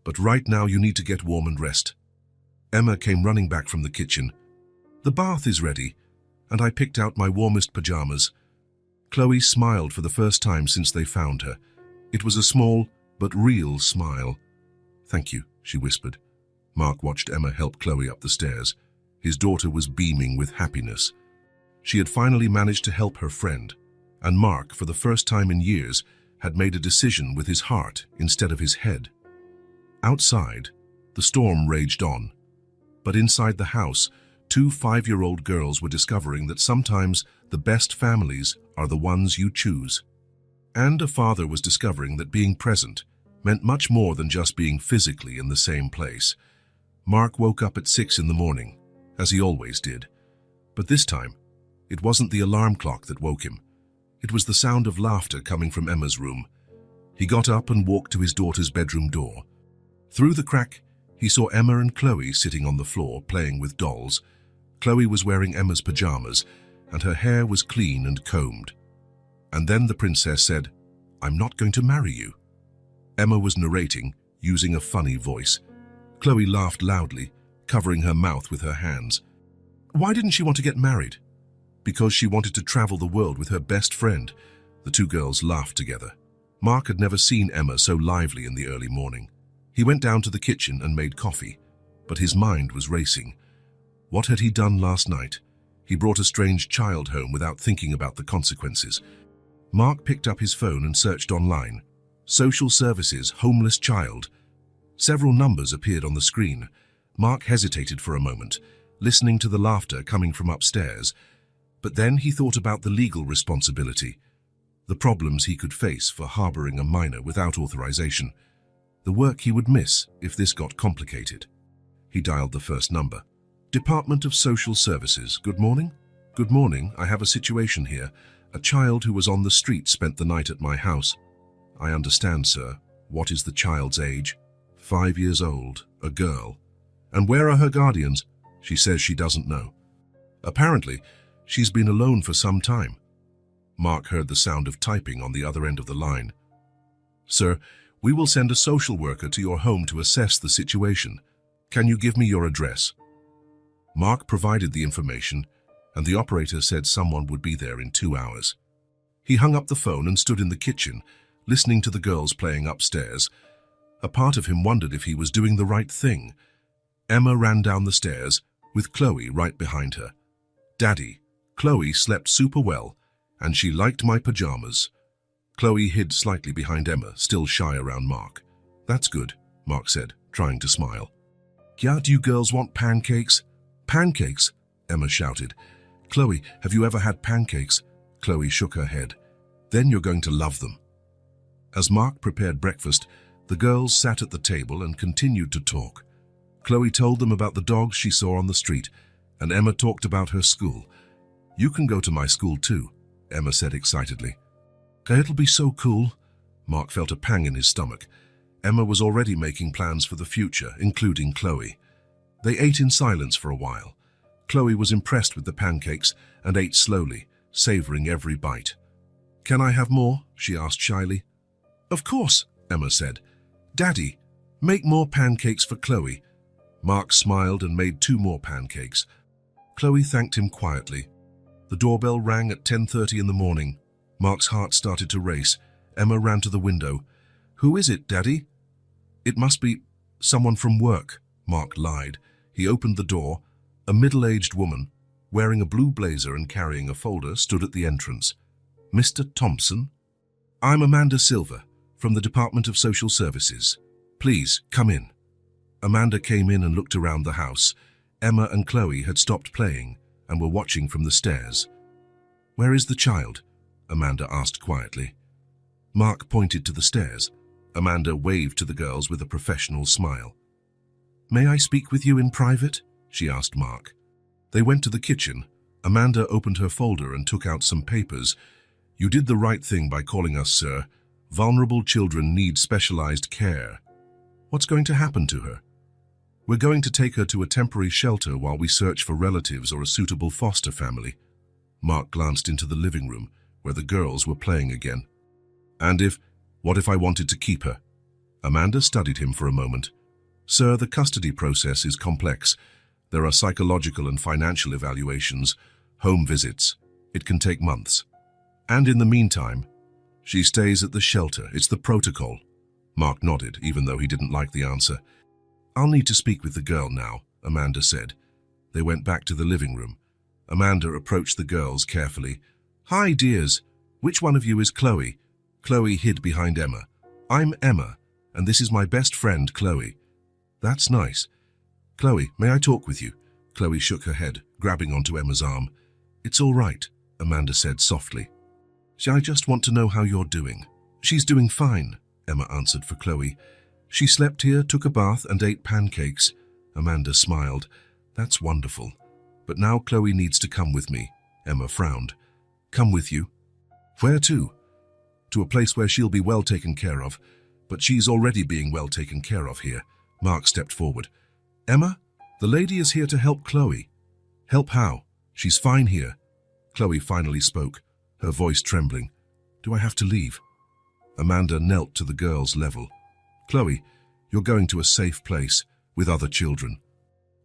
Speaker 1: but right now you need to get warm and rest. Emma came running back from the kitchen. The bath is ready, and I picked out my warmest pajamas. Chloe smiled for the first time since they found her. It was a small but real smile. Thank you, she whispered. Mark watched Emma help Chloe up the stairs. His daughter was beaming with happiness. She had finally managed to help her friend, and Mark, for the first time in years, had made a decision with his heart instead of his head. Outside, the storm raged on. But inside the house, two 5-year-old girls were discovering that sometimes the best families are the ones you choose. And a father was discovering that being present meant much more than just being physically in the same place. Mark woke up at 6 in the morning, as he always did. But this time, it wasn't the alarm clock that woke him. It was the sound of laughter coming from Emma's room. He got up and walked to his daughter's bedroom door. Through the crack, he saw Emma and Chloe sitting on the floor playing with dolls. Chloe was wearing Emma's pajamas, and her hair was clean and combed. And then the princess said, "I'm not going to marry you." Emma was narrating, using a funny voice. Chloe laughed loudly, covering her mouth with her hands. Why didn't she want to get married? Because she wanted to travel the world with her best friend. The two girls laughed together. Mark had never seen Emma so lively in the early morning. He went down to the kitchen and made coffee, but his mind was racing. What had he done last night? He brought a strange child home without thinking about the consequences. Mark picked up his phone and searched online. Social services, homeless child. Several numbers appeared on the screen. Mark hesitated for a moment, listening to the laughter coming from upstairs. But then he thought about the legal responsibility, the problems he could face for harboring a minor without authorization, the work he would miss if this got complicated. He dialed the first number. Department of Social Services, good morning? Good morning, I have a situation here. A child who was on the street spent the night at my house. I understand, sir. What is the child's age? 5 years old, a girl. And where are her guardians? She says she doesn't know. Apparently, she's been alone for some time. Mark heard the sound of typing on the other end of the line. Sir, we will send a social worker to your home to assess the situation. Can you give me your address? Mark provided the information, and the operator said someone would be there in 2 hours. He hung up the phone and stood in the kitchen, listening to the girls playing upstairs. A part of him wondered if he was doing the right thing. Emma ran down the stairs, with Chloe right behind her. Daddy, Chloe slept super well, and she liked my pajamas. Chloe hid slightly behind Emma, still shy around Mark. That's good, Mark said, trying to smile. Yeah, do you girls want pancakes? Pancakes? Emma shouted. Chloe, have you ever had pancakes? Chloe shook her head. Then you're going to love them. As Mark prepared breakfast, the girls sat at the table and continued to talk. Chloe told them about the dogs she saw on the street, and Emma talked about her school. You can go to my school too, Emma said excitedly. It'll be so cool. Mark felt a pang in his stomach. Emma was already making plans for the future, including Chloe. They ate in silence for a while. Chloe was impressed with the pancakes and ate slowly, savoring every bite. "Can I have more?" she asked shyly. "Of course," Emma said. "Daddy, make more pancakes for Chloe." Mark smiled and made 2 more pancakes. Chloe thanked him quietly. The doorbell rang at 10:30 in the morning. Mark's heart started to race. Emma ran to the window. "Who is it, Daddy?" "It must be someone from work," Mark lied. He opened the door. A middle-aged woman, wearing a blue blazer and carrying a folder, stood at the entrance. "Mr. Thompson?" "I'm Amanda Silver, from the Department of Social Services. Please, come in." Amanda came in and looked around the house. Emma and Chloe had stopped playing and were watching from the stairs. "Where is the child?" Amanda asked quietly. Mark pointed to the stairs. Amanda waved to the girls with a professional smile. "May I speak with you in private?" she asked Mark. They went to the kitchen. Amanda opened her folder and took out some papers. "You did the right thing by calling us, sir. Vulnerable children need specialized care." "What's going to happen to her?" "We're going to take her to a temporary shelter while we search for relatives or a suitable foster family." Mark glanced into the living room, where the girls were playing again. What if I wanted to keep her?" Amanda studied him for a moment. "Sir, the custody process is complex. There are psychological and financial evaluations, home visits. It can take months. And in the meantime, she stays at the shelter. It's the protocol." Mark nodded, even though he didn't like the answer. "I'll need to speak with the girl now," Amanda said. They went back to the living room. Amanda approached the girls carefully. "Hi, dears. Which one of you is Chloe?" Chloe hid behind Emma. "I'm Emma, and this is my best friend, Chloe." "That's nice. Chloe, may I talk with you?" Chloe shook her head, grabbing onto Emma's arm. "It's all right," Amanda said softly. "I just want to know how you're doing." "She's doing fine," Emma answered for Chloe. "She slept here, took a bath, and ate pancakes." Amanda smiled. "That's wonderful. But now Chloe needs to come with me." Emma frowned. "Come with you?" "Where to?" "To a place where she'll be well taken care of. But she's already being well taken care of here." Mark stepped forward. "Emma, the lady is here to help Chloe." "Help how? She's fine here." Chloe finally spoke, her voice trembling. "Do I have to leave?" Amanda knelt to the girl's level. "Chloe, you're going to a safe place with other children.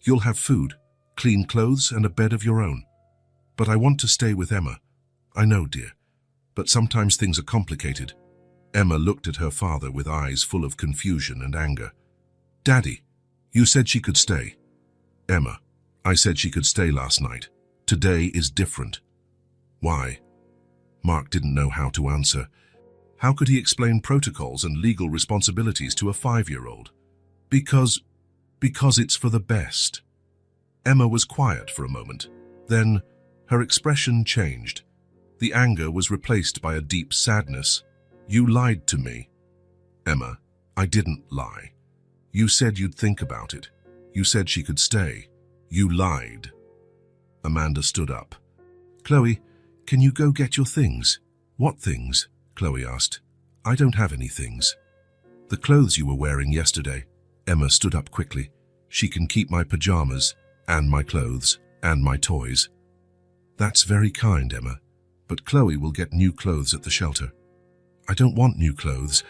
Speaker 1: You'll have food, clean clothes, and a bed of your own. But I want to stay with Emma." "I know, dear. But sometimes things are complicated." Emma looked at her father with eyes full of confusion and anger. "Daddy, you said she could stay." "Emma, I said she could stay last night. Today is different." "Why?" Mark didn't know how to answer. How could he explain protocols and legal responsibilities to a 5-year-old? Because it's for the best." Emma was quiet for a moment. Then her expression changed. The anger was replaced by a deep sadness. "You lied to me." "Emma, I didn't lie. You said you'd think about it. You said she could stay. You lied." Amanda stood up. "Chloe, can you go get your things?" "What things?" Chloe asked. "I don't have any things." "The clothes you were wearing yesterday." Emma stood up quickly. "She can keep my pajamas, and my clothes, and my toys." "That's very kind, Emma. But Chloe will get new clothes at the shelter." "I don't want new clothes.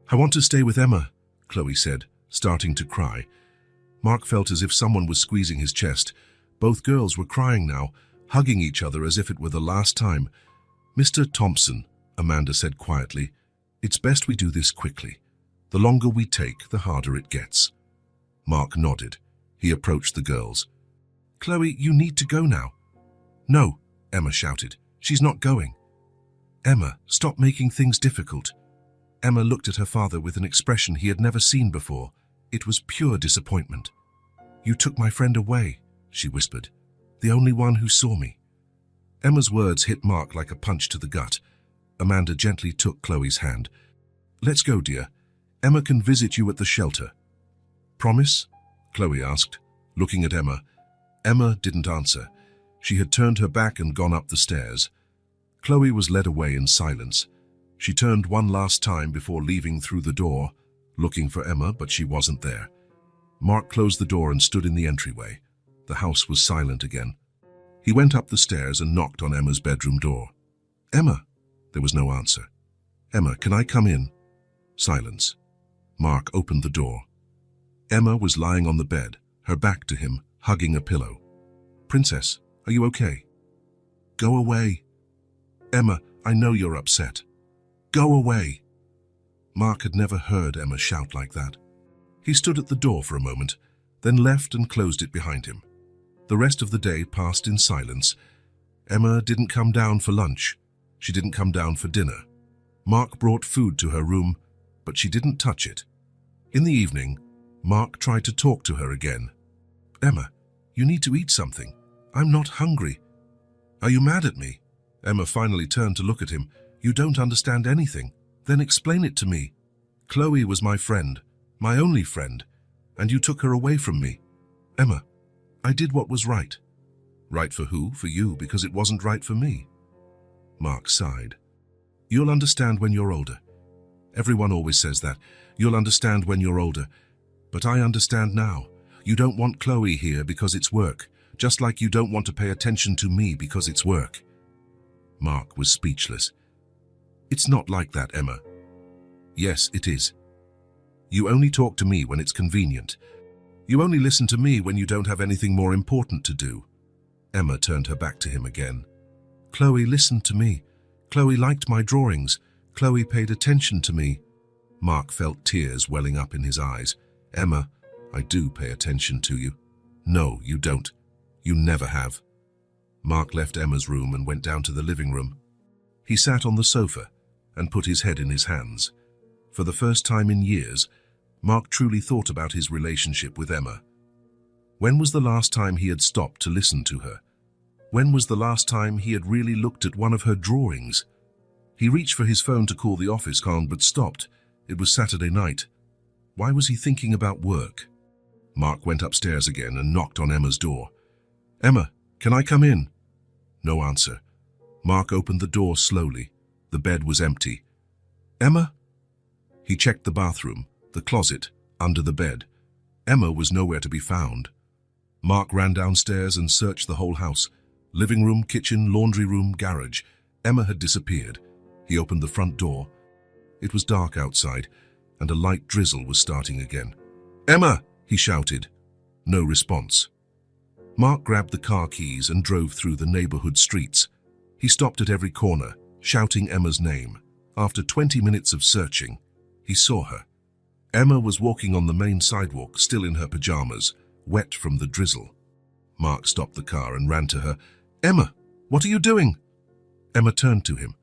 Speaker 1: I want to stay with Emma," Chloe said, starting to cry. Mark felt as if someone was squeezing his chest. Both girls were crying now, hugging each other as if it were the last time. "Mr. Thompson," Amanda said quietly, "it's best we do this quickly. The longer we take, the harder it gets." Mark nodded. He approached the girls. "Chloe, you need to go now." "No," Emma shouted. "She's not going." "Emma, stop making things difficult." Emma looked at her father with an expression he had never seen before. It was pure disappointment. "You took my friend away," she whispered. "The only one who saw me." Emma's words hit Mark like a punch to the gut. Amanda gently took Chloe's hand. "Let's go, dear. Emma can visit you at the shelter." "Promise?" Chloe asked, looking at Emma. Emma didn't answer. She had turned her back and gone up the stairs. Chloe was led away in silence. She turned one last time before leaving through the door, looking for Emma, but she wasn't there. Mark closed the door and stood in the entryway. The house was silent again. He went up the stairs and knocked on Emma's bedroom door. "Emma!" There was no answer. "Emma, can I come in?" Silence. Mark opened the door. Emma was lying on the bed, her back to him, hugging a pillow. "Princess, are you okay?" "Go away." "Emma, I know you're upset. Go away." Mark had never heard Emma shout like that. He stood at the door for a moment, then left and closed it behind him. The rest of the day passed in silence. Emma didn't come down for lunch. She didn't come down for dinner. Mark brought food to her room, but she didn't touch it. In the evening, Mark tried to talk to her again. "Emma, you need to eat something. I'm not hungry." "Are you mad at me?" Emma finally turned to look at him. "You don't understand anything. Then explain it to me. Chloe was my friend, my only friend, and you took her away from me. Emma, I did what was right." "Right for who? For you, because it wasn't right for me." Mark sighed. "You'll understand when you're older. Everyone always says that. You'll understand when you're older. But I understand now. You don't want Chloe here because it's work, just like you don't want to pay attention to me because it's work." Mark was speechless. "It's not like that, Emma." "Yes, it is. You only talk to me when it's convenient. You only listen to me when you don't have anything more important to do." Emma turned her back to him again. "Chloe listened to me. Chloe liked my drawings. Chloe paid attention to me." Mark felt tears welling up in his eyes. "Emma, I do pay attention to you." "No, you don't. You never have." Mark left Emma's room and went down to the living room. He sat on the sofa and put his head in his hands. For the first time in years, Mark truly thought about his relationship with Emma. When was the last time he had stopped to listen to her? When was the last time he had really looked at one of her drawings? He reached for his phone to call the office but stopped. It was Saturday night. Why was he thinking about work? Mark went upstairs again and knocked on Emma's door. "Emma, can I come in?" No answer. Mark opened the door slowly. The bed was empty. "Emma?" He checked the bathroom, the closet, under the bed. Emma was nowhere to be found. Mark ran downstairs and searched the whole house. Living room, kitchen, laundry room, garage. Emma had disappeared. He opened the front door. It was dark outside, and a light drizzle was starting again. "Emma!" he shouted. No response. Mark grabbed the car keys and drove through the neighborhood streets. He stopped at every corner, shouting Emma's name. After 20 minutes of searching, he saw her. Emma was walking on the main sidewalk, still in her pajamas, wet from the drizzle. Mark stopped the car and ran to her. "Emma, what are you doing?" Emma turned to him.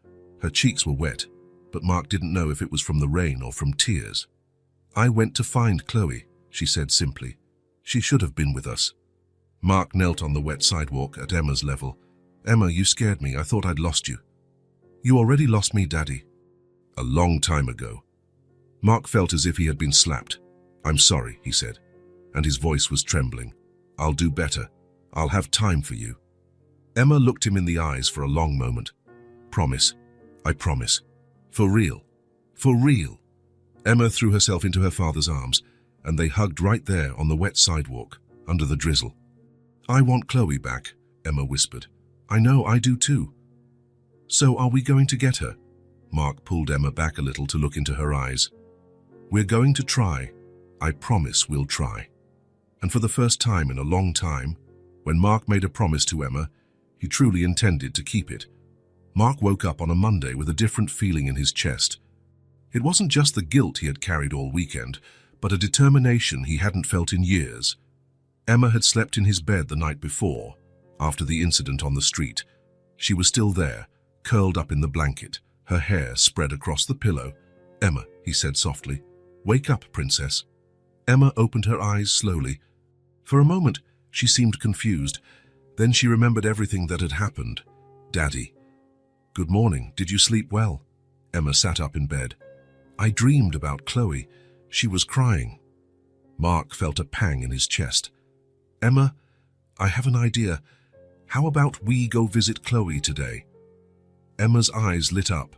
Speaker 1: Her cheeks were wet, but Mark didn't know if it was from the rain or from tears. "I went to find Chloe," she said simply. "She should have been with us." Mark knelt on the wet sidewalk at Emma's level. "Emma, you scared me. I thought I'd lost you." "You already lost me, Daddy." "A long time ago." Mark felt as if he had been slapped. "I'm sorry," he said, and his voice was trembling. "I'll do better. I'll have time for you." Emma looked him in the eyes for a long moment. "Promise. I promise. For real. For real." Emma threw herself into her father's arms, and they hugged right there on the wet sidewalk, under the drizzle. "I want Chloe back," Emma whispered. "I know, I do too." "So are we going to get her?" Mark pulled Emma back a little to look into her eyes. "We're going to try. I promise we'll try." And for the first time in a long time, when Mark made a promise to Emma, he truly intended to keep it. Mark woke up on a Monday with a different feeling in his chest. It wasn't just the guilt he had carried all weekend, but a determination he hadn't felt in years. Emma had slept in his bed the night before, after the incident on the street. She was still there, curled up in the blanket, her hair spread across the pillow. "Emma," he said softly, "wake up, princess." Emma opened her eyes slowly. For a moment, she seemed confused. Then she remembered everything that had happened. "Daddy." "Good morning. Did you sleep well?" Emma sat up in bed. "I dreamed about Chloe. She was crying." Mark felt a pang in his chest. "Emma, I have an idea. How about we go visit Chloe today?" Emma's eyes lit up.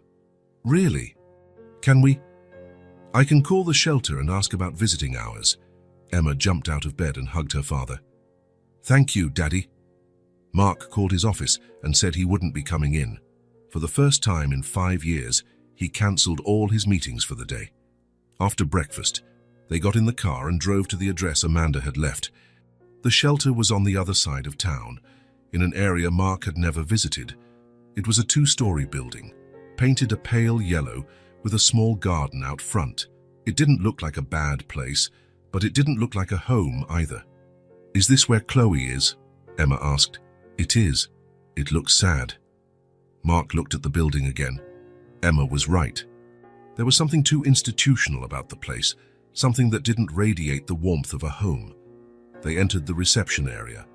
Speaker 1: Really? Can we? I can call the shelter and ask about visiting hours. Emma jumped out of bed and hugged her father. Thank you, Daddy. Mark called his office and said he wouldn't be coming in. For the first time in 5 years, he cancelled all his meetings for the day. After breakfast, they got in the car and drove to the address Amanda had left. The shelter was on the other side of town, in an area Mark had never visited. It was a 2-story building, painted a pale yellow with a small garden out front. It didn't look like a bad place, but it didn't look like a home either. Is this where Chloe is? Emma asked. It is. It looks sad. Mark looked at the building again. Emma was right. There was something too institutional about the place, something that didn't radiate the warmth of a home. They entered the reception area.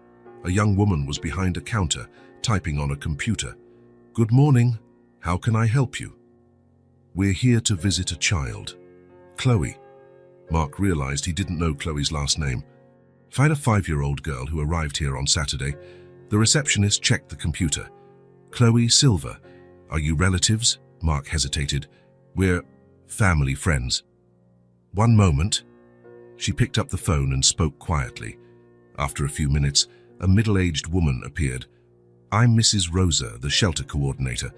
Speaker 1: A young woman was behind a counter, typing on a computer. Good morning. How can I help you? We're here to visit a child. Chloe. Mark realized he didn't know Chloe's last name. Find a 5-year-old girl who arrived here on Saturday. The receptionist checked the computer. Chloe Silver. Are you relatives? Mark hesitated. We're family friends. One moment. She picked up the phone and spoke quietly. After a few minutes, a middle-aged woman appeared. I'm Mrs. Rosa, the shelter coordinator.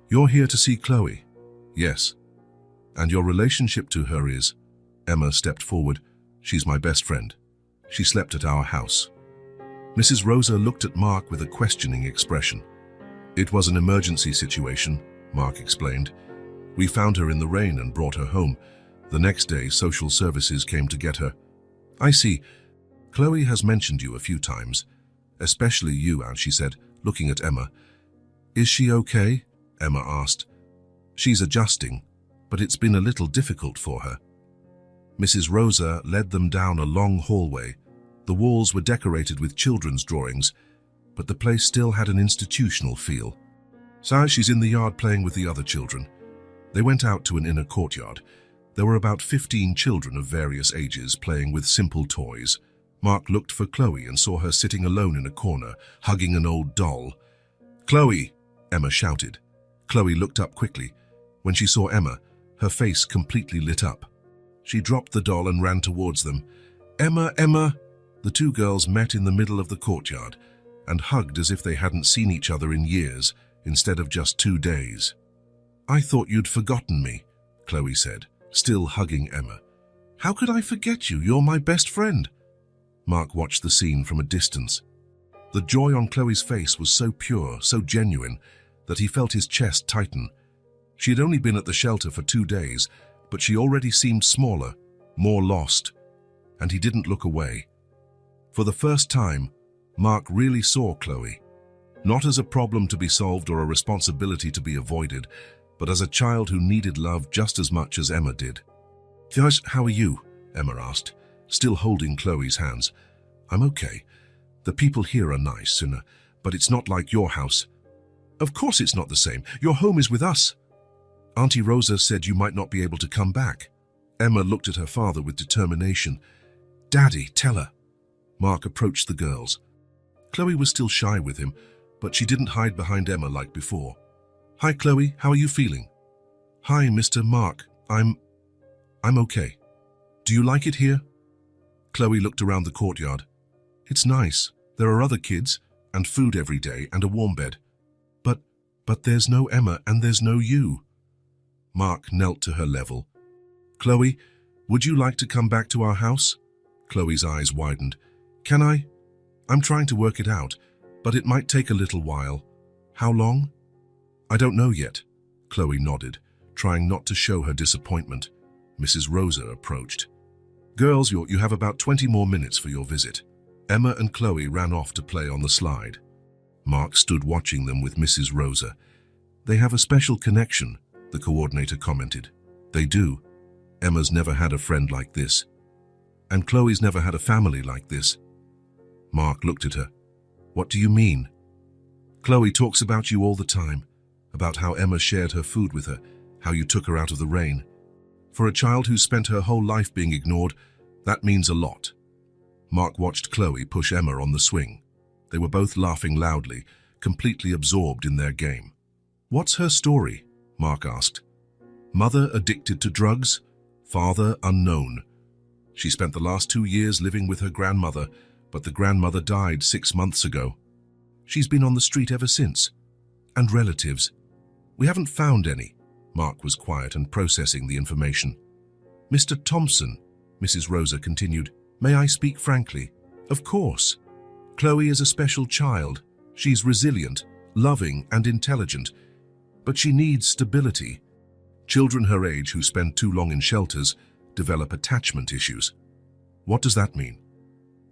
Speaker 1: You're here to see Chloe? Yes. And your relationship to her is? Emma stepped forward. She's my best friend. She slept at our house. Mrs. Rosa looked at Mark with a questioning expression. It was an emergency situation, Mark explained. We found her in the rain and brought her home. The next day, social services came to get her. I see. Chloe has mentioned you a few times, especially you, she said, looking at Emma. Is she okay? Emma asked. She's adjusting, but it's been a little difficult for her. Mrs. Rosa led them down a long hallway. The walls were decorated with children's drawings, but the place still had an institutional feel. So she's in the yard playing with the other children. They went out to an inner courtyard. There were about 15 children of various ages playing with simple toys. Mark looked for Chloe and saw her sitting alone in a corner, hugging an old doll. Chloe! Emma shouted. Chloe looked up quickly. When she saw Emma, her face completely lit up. She dropped the doll and ran towards them. Emma, Emma! The two girls met in the middle of the courtyard and hugged as if they hadn't seen each other in years, instead of just 2 days. I thought you'd forgotten me, Chloe said, still hugging Emma. How could I forget you? You're my best friend. Mark watched the scene from a distance. The joy on Chloe's face was so pure, so genuine, that he felt his chest tighten. She had only been at the shelter for 2 days, but she already seemed smaller, more lost, and he didn't look away. For the first time, Mark really saw Chloe, not as a problem to be solved or a responsibility to be avoided, but as a child who needed love just as much as Emma did. Guys, how are you? Emma asked, still holding Chloe's hands. I'm okay. The people here are nice, but it's not like your house. Of course it's not the same. Your home is with us. Auntie Rosa said you might not be able to come back. Emma looked at her father with determination. Daddy, tell her. Mark approached the girls. Chloe was still shy with him, but she didn't hide behind Emma like before. Hi, Chloe. How are you feeling? Hi, Mr. Mark. I'm okay. Do you like it here? Chloe looked around the courtyard. It's nice. There are other kids, and food every day, and a warm bed. But there's no Emma, and there's no you. Mark knelt to her level. Chloe, would you like to come back to our house? Chloe's eyes widened. Can I? I'm trying to work it out, but it might take a little while. How long? I don't know yet. Chloe nodded, trying not to show her disappointment. Mrs. Rosa approached. Girls, you have about 20 more minutes for your visit. Emma and Chloe ran off to play on the slide. Mark stood watching them with Mrs. Rosa. They have a special connection, the coordinator commented. They do. Emma's never had a friend like this. And Chloe's never had a family like this. Mark looked at her. What do you mean? Chloe talks about you all the time, about how Emma shared her food with her, how you took her out of the rain. For a child who spent her whole life being ignored, that means a lot. Mark watched Chloe push Emma on the swing. They were both laughing loudly, completely absorbed in their game. What's her story? Mark asked. Mother addicted to drugs, father unknown. She spent the last 2 years living with her grandmother, but the grandmother died 6 months ago. She's been on the street ever since. And relatives. We haven't found any. Mark was quiet and processing the information. Mr. Thompson, Mrs. Rosa continued, may I speak frankly? Of course. Chloe is a special child. She's resilient, loving and intelligent, but she needs stability. Children her age who spend too long in shelters develop attachment issues. What does that mean?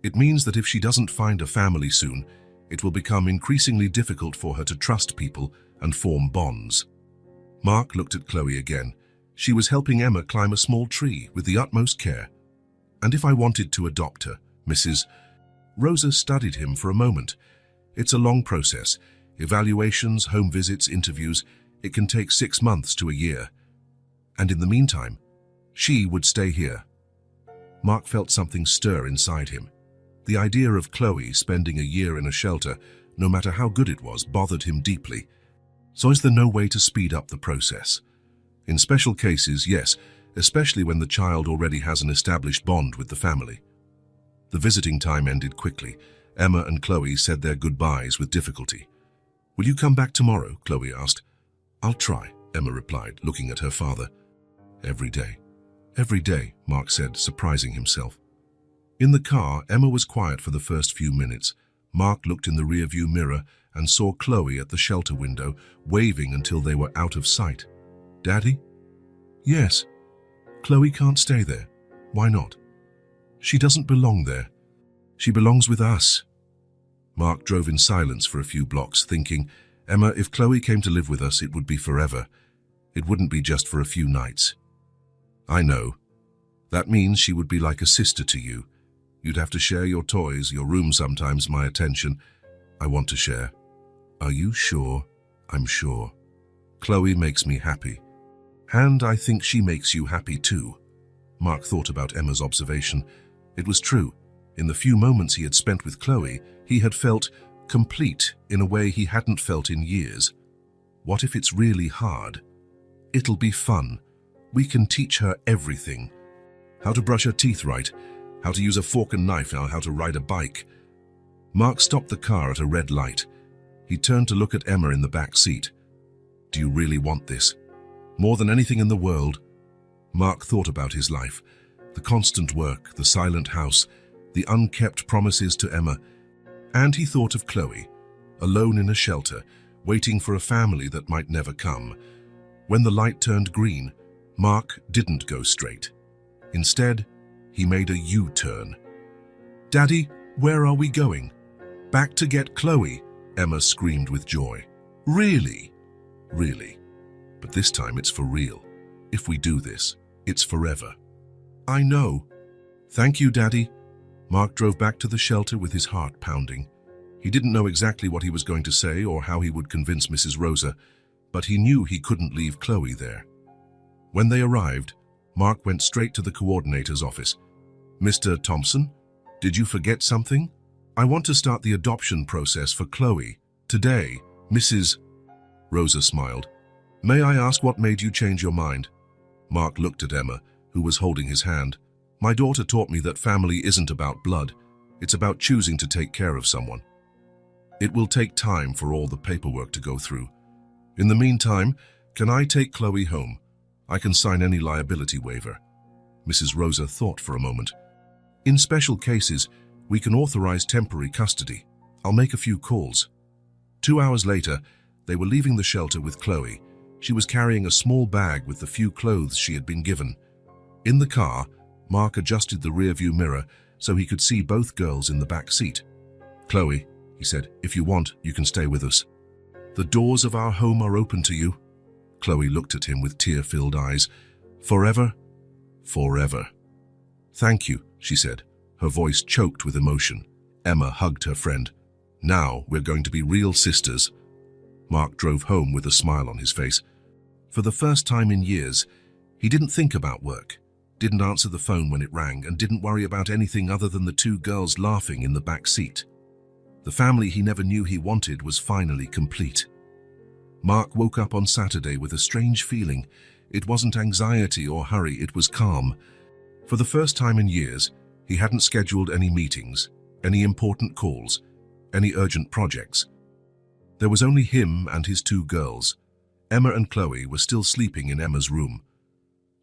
Speaker 1: It means that if she doesn't find a family soon, it will become increasingly difficult for her to trust people and form bonds. Mark looked at Chloe again. She was helping Emma climb a small tree with the utmost care. And if I wanted to adopt her, Mrs. Rosa studied him for a moment. It's a long process. Evaluations, home visits, interviews. It can take 6 months to a year. And in the meantime, she would stay here. Mark felt something stir inside him. The idea of Chloe spending a year in a shelter, no matter how good it was, bothered him deeply. So is there no way to speed up the process? In special cases, yes, especially when the child already has an established bond with the family. The visiting time ended quickly. Emma and Chloe said their goodbyes with difficulty. Will you come back tomorrow? Chloe asked. I'll try, Emma replied, looking at her father. Every day. Every day, Mark said, surprising himself. In the car, Emma was quiet for the first few minutes. Mark looked in the rearview mirror and saw Chloe at the shelter window, waving until they were out of sight. Daddy? Yes. Chloe can't stay there. Why not? She doesn't belong there. She belongs with us. Mark drove in silence for a few blocks, thinking, Emma, if Chloe came to live with us, it would be forever. It wouldn't be just for a few nights. I know. That means she would be like a sister to you. You'd have to share your toys, your room sometimes, my attention. I want to share. Are you sure? I'm sure. Chloe makes me happy. And I think she makes you happy too. Mark thought about Emma's observation. It was true. In the few moments he had spent with Chloe, he had felt complete in a way he hadn't felt in years. What if it's really hard? It'll be fun. We can teach her everything. How to brush her teeth right, how to use a fork and knife, now how to ride a bike. Mark stopped the car at a red light. He turned to look at Emma in the back seat. Do you really want this? More than anything in the world? Mark thought about his life, the constant work, the silent house, the unkept promises to Emma, and he thought of Chloe, alone in a shelter, waiting for a family that might never come. When the light turned green, Mark didn't go straight. Instead, he made a U-turn. Daddy, where are we going? Back to get Chloe, Emma screamed with joy. Really? Really. But this time it's for real. If we do this, it's forever. I know. Thank you, Daddy. Mark drove back to the shelter with his heart pounding. He didn't know exactly what he was going to say or how he would convince Mrs. Rosa, but he knew he couldn't leave Chloe there. When they arrived, Mark went straight to the coordinator's office. Mr. Thompson, did you forget something? I want to start the adoption process for Chloe. Today, Mrs. Rosa smiled. May I ask what made you change your mind? Mark looked at Emma, who was holding his hand. My daughter taught me that family isn't about blood. It's about choosing to take care of someone. It will take time for all the paperwork to go through. In the meantime, can I take Chloe home? I can sign any liability waiver. Mrs. Rosa thought for a moment. In special cases, we can authorize temporary custody. I'll make a few calls. 2 hours later, they were leaving the shelter with Chloe. She was carrying a small bag with the few clothes she had been given. In the car, Mark adjusted the rearview mirror so he could see both girls in the back seat. Chloe, he said, if you want, you can stay with us. The doors of our home are open to you. Chloe looked at him with tear-filled eyes. Forever? Forever. Thank you, she said, her voice choked with emotion. Emma hugged her friend. Now we're going to be real sisters. Mark drove home with a smile on his face. For the first time in years, he didn't think about work, didn't answer the phone when it rang, and didn't worry about anything other than the 2 girls laughing in the back seat. The family he never knew he wanted was finally complete. Mark woke up on Saturday with a strange feeling. It wasn't anxiety or hurry, it was calm. For the first time in years, he hadn't scheduled any meetings, any important calls, any urgent projects. There was only him and his two girls. Emma and Chloe were still sleeping in Emma's room.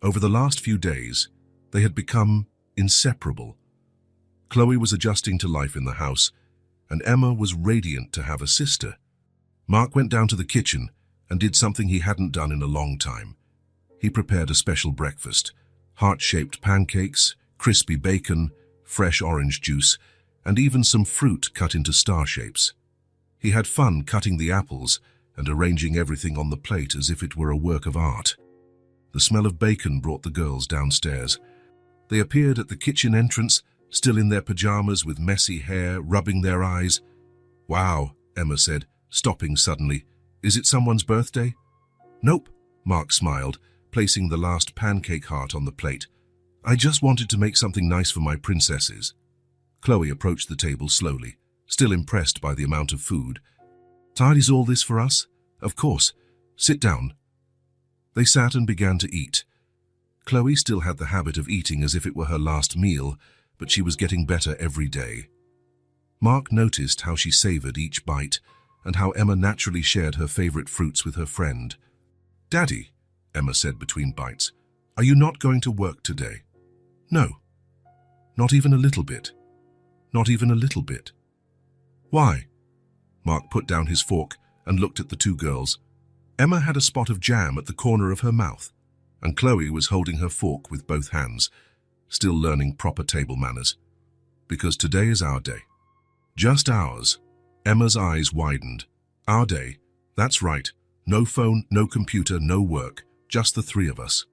Speaker 1: Over the last few days, they had become inseparable. Chloe was adjusting to life in the house, and Emma was radiant to have a sister. Mark went down to the kitchen and did something he hadn't done in a long time. He prepared a special breakfast: heart-shaped pancakes, crispy bacon, fresh orange juice, and even some fruit cut into star shapes. He had fun cutting the apples and arranging everything on the plate as if it were a work of art. The smell of bacon brought the girls downstairs. They appeared at the kitchen entrance, still in their pajamas with messy hair, rubbing their eyes. "Wow," Emma said, stopping suddenly. "Is it someone's birthday?" "Nope," Mark smiled, placing the last pancake heart on the plate. "I just wanted to make something nice for my princesses." Chloe approached the table slowly, still impressed by the amount of food. "Tidy's all this for us?" "Of course. Sit down." They sat and began to eat. Chloe still had the habit of eating as if it were her last meal, but she was getting better every day. Mark noticed how she savored each bite and how Emma naturally shared her favorite fruits with her friend. "Daddy," Emma said between bites, "are you not going to work today?" "No. Not even a little bit. Not even a little bit." "Why?" Mark put down his fork and looked at the two girls. Emma had a spot of jam at the corner of her mouth, and Chloe was holding her fork with both hands, still learning proper table manners. "Because today is our day." "Just ours." Emma's eyes widened. "Our day. That's right. No phone, no computer, no work. Just the three of us."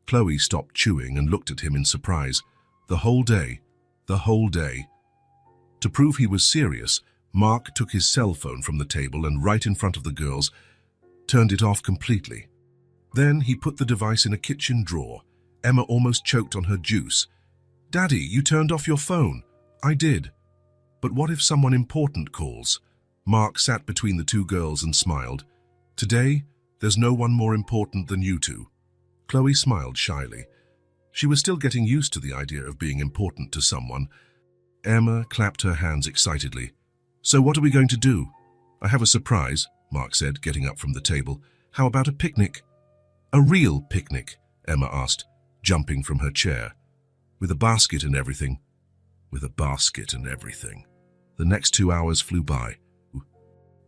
Speaker 1: Chloe stopped chewing and looked at him in surprise. "The whole day. The whole day." To prove he was serious, Mark took his cell phone from the table and right in front of the girls, turned it off completely. Then he put the device in a kitchen drawer. Emma almost choked on her juice. "Daddy, you turned off your phone." "I did. But what if someone important calls?" Mark sat between the two girls and smiled. "Today, there's no one more important than you two." Chloe smiled shyly. She was still getting used to the idea of being important to someone. Emma clapped her hands excitedly. "So what are we going to do?" "I have a surprise," Mark said, getting up from the table. "How about a picnic?" "A real picnic?" Emma asked, jumping from her chair. "With a basket and everything." "With a basket and everything." The next 2 hours flew by.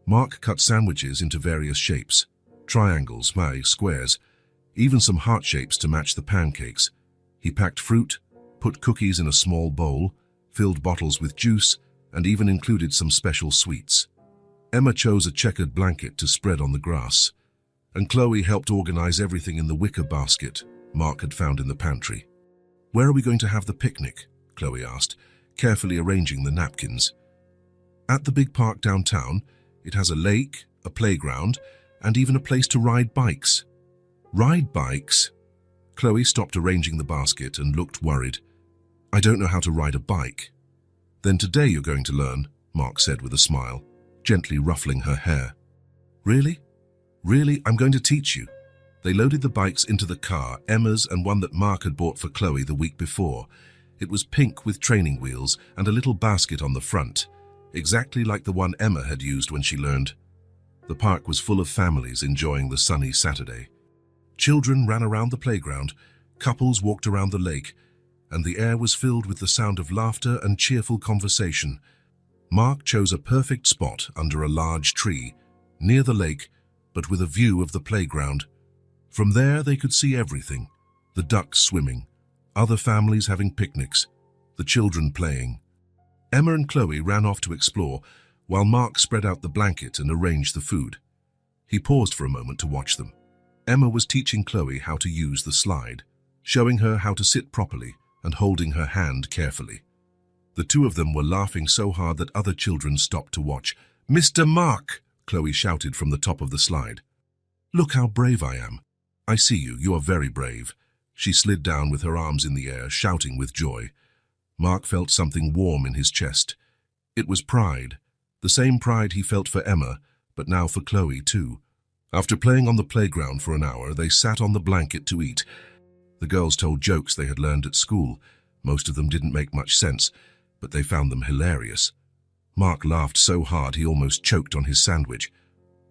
Speaker 1: Mark cut sandwiches into various shapes: triangles, squares, even some heart shapes to match the pancakes. He packed fruit, put cookies in a small bowl, filled bottles with juice, and even included some special sweets. Emma chose a checkered blanket to spread on the grass, and Chloe helped organize everything in the wicker basket Mark had found in the pantry. "Where are we going to have the picnic?" Chloe asked, carefully arranging the napkins. "At the big park downtown. It has a lake, a playground, and even a place to ride bikes." "Ride bikes?" Chloe stopped arranging the basket and looked worried. "I don't know how to ride a bike." "Then today you're going to learn," Mark said with a smile, gently ruffling her hair. "Really? Really? I'm going to teach you." They loaded the bikes into the car, Emma's and one that Mark had bought for Chloe the week before. It was pink with training wheels and a little basket on the front, exactly like the one Emma had used when she learned. The park was full of families enjoying the sunny Saturday. Children ran around the playground, couples walked around the lake, and the air was filled with the sound of laughter and cheerful conversation. Mark chose a perfect spot under a large tree, near the lake, but with a view of the playground. From there they could see everything: the ducks swimming, other families having picnics, the children playing. Emma and Chloe ran off to explore, while Mark spread out the blanket and arranged the food. He paused for a moment to watch them. Emma was teaching Chloe how to use the slide, showing her how to sit properly and holding her hand carefully. The two of them were laughing so hard that other children stopped to watch. "Mr. Mark!" Chloe shouted from the top of the slide. "Look how brave I am." "I see you. You are very brave." She slid down with her arms in the air, shouting with joy. Mark felt something warm in his chest. It was pride, the same pride he felt for Emma, but now for Chloe too. After playing on the playground for an hour, they sat on the blanket to eat. The girls told jokes they had learned at school. Most of them didn't make much sense, but they found them hilarious. Mark laughed so hard he almost choked on his sandwich.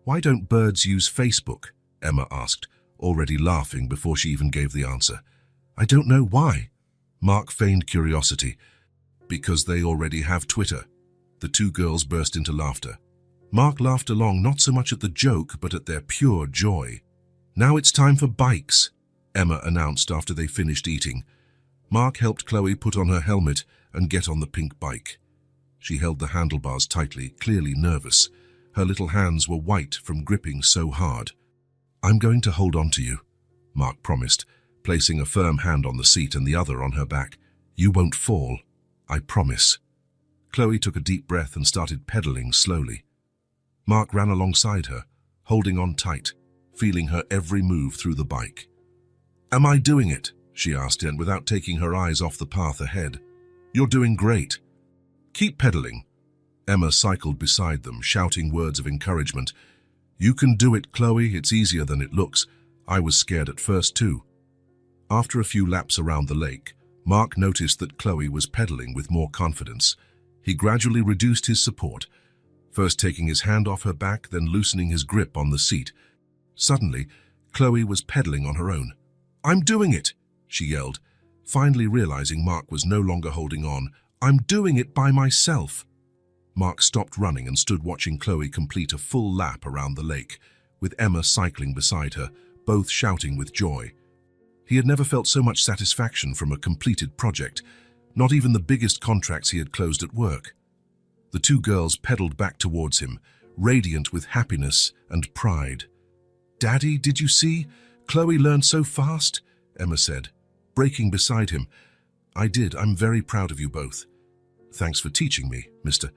Speaker 1: "Why don't birds use Facebook?" Emma asked, already laughing before she even gave the answer. "I don't know why." Mark feigned curiosity. "Because they already have Twitter." The two girls burst into laughter. Mark laughed along, not so much at the joke, but at their pure joy. "Now it's time for bikes," Emma announced after they finished eating. Mark helped Chloe put on her helmet and get on the pink bike. She held the handlebars tightly, clearly nervous. Her little hands were white from gripping so hard. "I'm going to hold on to you," Mark promised, placing a firm hand on the seat and the other on her back. "You won't fall. I promise." Chloe took a deep breath and started pedaling slowly. Mark ran alongside her, holding on tight, feeling her every move through the bike. "Am I doing it?" she asked, and without taking her eyes off the path ahead. "You're doing great. Keep pedaling." Emma cycled beside them, shouting words of encouragement. "You can do it, Chloe. It's easier than it looks. I was scared at first too." After a few laps around the lake, Mark noticed that Chloe was pedaling with more confidence. He gradually reduced his support, first taking his hand off her back, then loosening his grip on the seat. Suddenly, Chloe was pedaling on her own. "I'm doing it!" she yelled, finally realizing Mark was no longer holding on. "I'm doing it by myself!" Mark stopped running and stood watching Chloe complete a full lap around the lake, with Emma cycling beside her, both shouting with joy. He had never felt so much satisfaction from a completed project, not even the biggest contracts he had closed at work. The two girls pedaled back towards him, radiant with happiness and pride. "Daddy, did you see? Chloe learned so fast," Emma said, braking beside him. "I did. I'm very proud of you both." "Thanks for teaching me, Mr.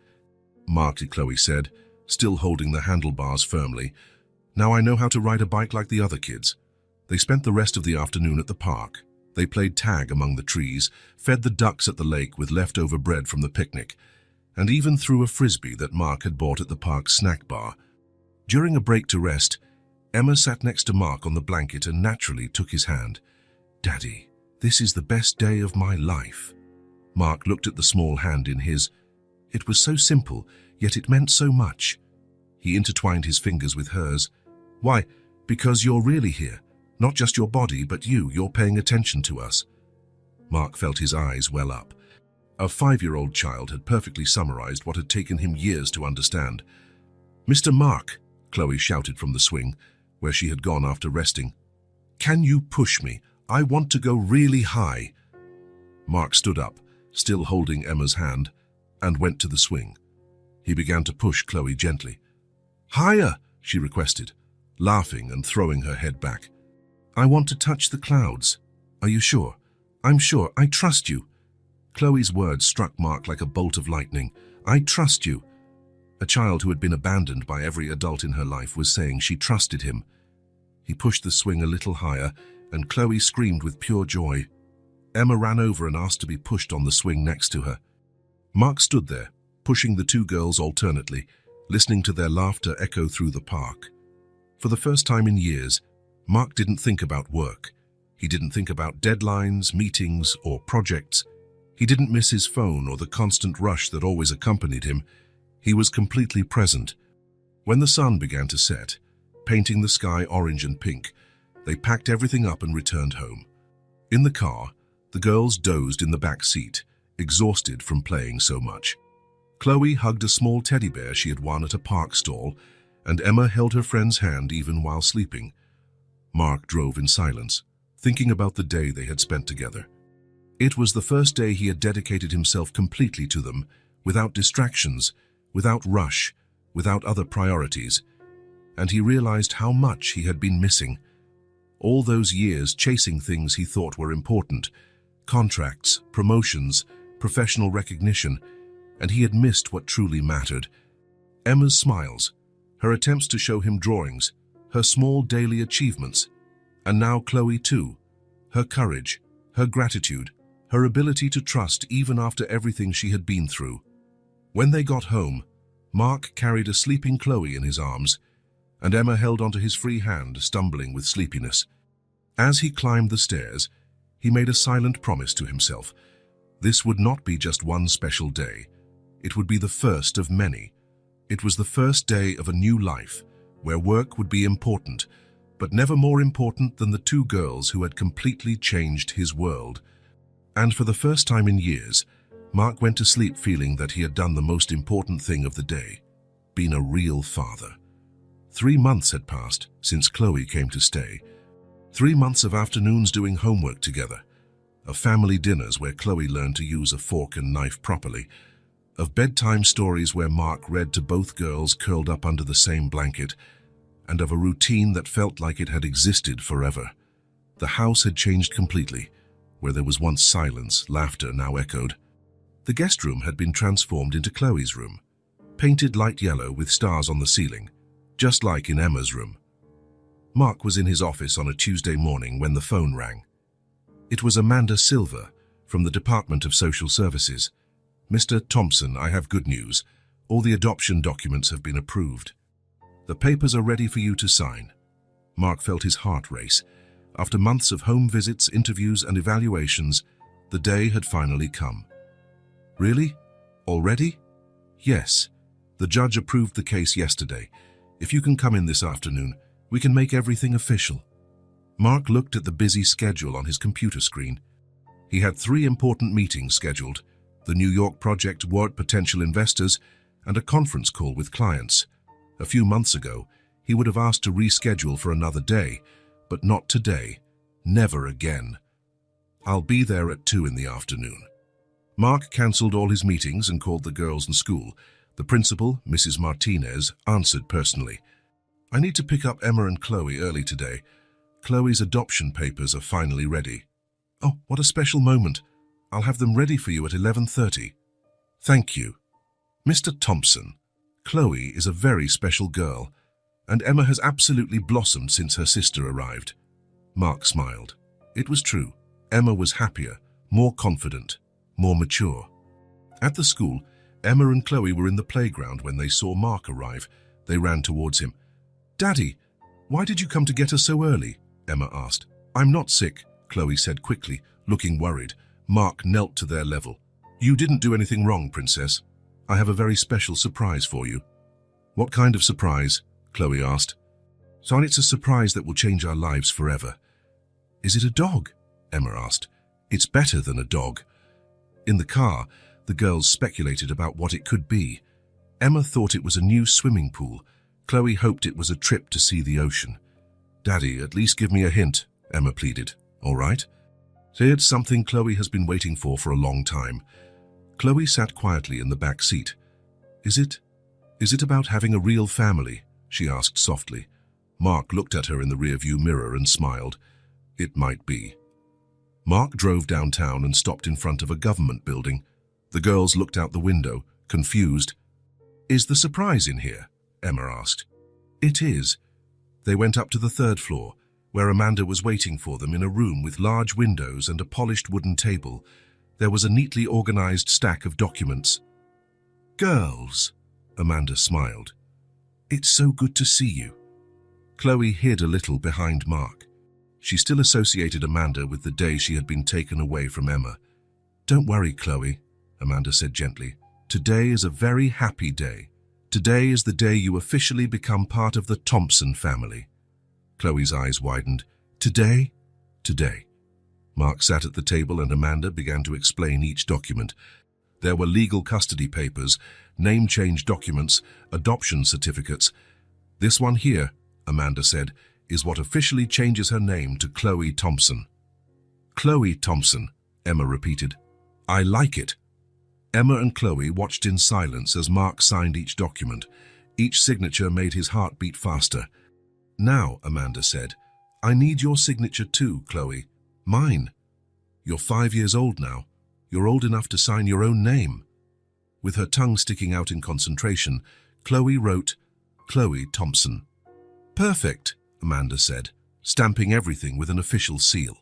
Speaker 1: Mark," Chloe said, still holding the handlebars firmly. "Now I know how to ride a bike like the other kids." They spent the rest of the afternoon at the park. They played tag among the trees, fed the ducks at the lake with leftover bread from the picnic, and even threw a frisbee that Mark had bought at the park's snack bar. During a break to rest, Emma sat next to Mark on the blanket and naturally took his hand. "Daddy, this is the best day of my life." Mark looked at the small hand in his. It was so simple, yet it meant so much. He intertwined his fingers with hers. "Why? Because you're really here. Not just your body, but you're paying attention to us." Mark felt his eyes well up. A 5-year-old child had perfectly summarized what had taken him years to understand. "Mr. Mark," Chloe shouted from the swing, where she had gone after resting. "Can you push me? I want to go really high." Mark stood up, still holding Emma's hand, and went to the swing. He began to push Chloe gently. "Higher," she requested, laughing and throwing her head back. "I want to touch the clouds." "Are you sure?" "I'm sure. I trust you." Chloe's words struck Mark like a bolt of lightning. "I trust you." A child who had been abandoned by every adult in her life was saying she trusted him. He pushed the swing a little higher, and Chloe screamed with pure joy. Emma ran over and asked to be pushed on the swing next to her. Mark stood there, pushing the two girls alternately, listening to their laughter echo through the park. For the first time in years, Mark didn't think about work. He didn't think about deadlines, meetings, or projects. He didn't miss his phone or the constant rush that always accompanied him. He was completely present. When the sun began to set, painting the sky orange and pink, they packed everything up and returned home. In the car, the girls dozed in the back seat, exhausted from playing so much. Chloe hugged a small teddy bear she had won at a park stall, and Emma held her friend's hand even while sleeping. Mark drove in silence, thinking about the day they had spent together. It was the first day he had dedicated himself completely to them, without distractions, without rush, without other priorities, and he realized how much he had been missing. All those years chasing things he thought were important, contracts, promotions, professional recognition, and he had missed what truly mattered. Emma's smiles, her attempts to show him drawings, her small daily achievements, and now Chloe too, her courage, her gratitude, her ability to trust even after everything she had been through. When they got home, Mark carried a sleeping Chloe in his arms, and Emma held onto his free hand, stumbling with sleepiness. As he climbed the stairs, he made a silent promise to himself. This would not be just one special day. It would be the first of many. It was the first day of a new life, where work would be important, but never more important than the two girls who had completely changed his world. And for the first time in years, Mark went to sleep feeling that he had done the most important thing of the day, been a real father. 3 months had passed since Chloe came to stay. 3 months of afternoons doing homework together, of family dinners where Chloe learned to use a fork and knife properly, of bedtime stories where Mark read to both girls curled up under the same blanket, and of a routine that felt like it had existed forever. The house had changed completely. Where there was once silence, laughter now echoed. The guest room had been transformed into Chloe's room, painted light yellow with stars on the ceiling, just like in Emma's room. Mark was in his office on a Tuesday morning when the phone rang. It was Amanda Silver from the Department of Social Services. "Mr. Thompson, I have good news. All the adoption documents have been approved. The papers are ready for you to sign." Mark felt his heart race. After months of home visits, interviews, and evaluations, the day had finally come. "Really? Already?" "Yes. The judge approved the case yesterday. If you can come in this afternoon, we can make everything official." Mark looked at the busy schedule on his computer screen. He had 3 important meetings scheduled: the New York project, with potential investors, and a conference call with clients. A few months ago, he would have asked to reschedule for another day, but not today. Never again. "I'll be there at 2 in the afternoon." Mark cancelled all his meetings and called the girls in school. The principal, Mrs. Martinez, answered personally. "I need to pick up Emma and Chloe early today. Chloe's adoption papers are finally ready." "Oh, what a special moment. I'll have them ready for you at 11:30. "Thank you." "Mr. Thompson, Chloe is a very special girl, and Emma has absolutely blossomed since her sister arrived." Mark smiled. It was true. Emma was happier, more confident, more mature. At the school, Emma and Chloe were in the playground when they saw Mark arrive. They ran towards him. "Daddy, why did you come to get us so early?" Emma asked. "I'm not sick," Chloe said quickly, looking worried. Mark knelt to their level. "You didn't do anything wrong, Princess. I have a very special surprise for you." "What kind of surprise?" Chloe asked. "Son, it's a surprise that will change our lives forever." "Is it a dog?" Emma asked. "It's better than a dog." In the car, the girls speculated about what it could be. Emma thought it was a new swimming pool. Chloe hoped it was a trip to see the ocean. "Daddy, at least give me a hint," Emma pleaded. "All right?" It's something Chloe has been waiting for a long time. Chloe sat quietly in the back seat. Is it about having a real family?" she asked softly. Mark looked at her in the rearview mirror and smiled. "It might be." Mark drove downtown and stopped in front of a government building. The girls looked out the window, confused. "Is the surprise in here?" Emma asked. "It is." They went up to the 3rd floor, where Amanda was waiting for them in a room with large windows and a polished wooden table. There was a neatly organized stack of documents. "Girls," Amanda smiled. "It's so good to see you." Chloe hid a little behind Mark. She still associated Amanda with the day she had been taken away from Emma. "Don't worry, Chloe," Amanda said gently. "Today is a very happy day. Today is the day you officially become part of the Thompson family." Chloe's eyes widened. "Today?" "Today." Mark sat at the table and Amanda began to explain each document. There were legal custody papers, name change documents, adoption certificates. "This one here," Amanda said, "is what officially changes her name to Chloe Thompson." "Chloe Thompson," Emma repeated. "I like it." Emma and Chloe watched in silence as Mark signed each document. Each signature made his heart beat faster. "Now," Amanda said, "I need your signature too, Chloe. Mine. You're 5 years old now. You're old enough to sign your own name." With her tongue sticking out in concentration, Chloe wrote, "Chloe Thompson." "Perfect," Amanda said, stamping everything with an official seal.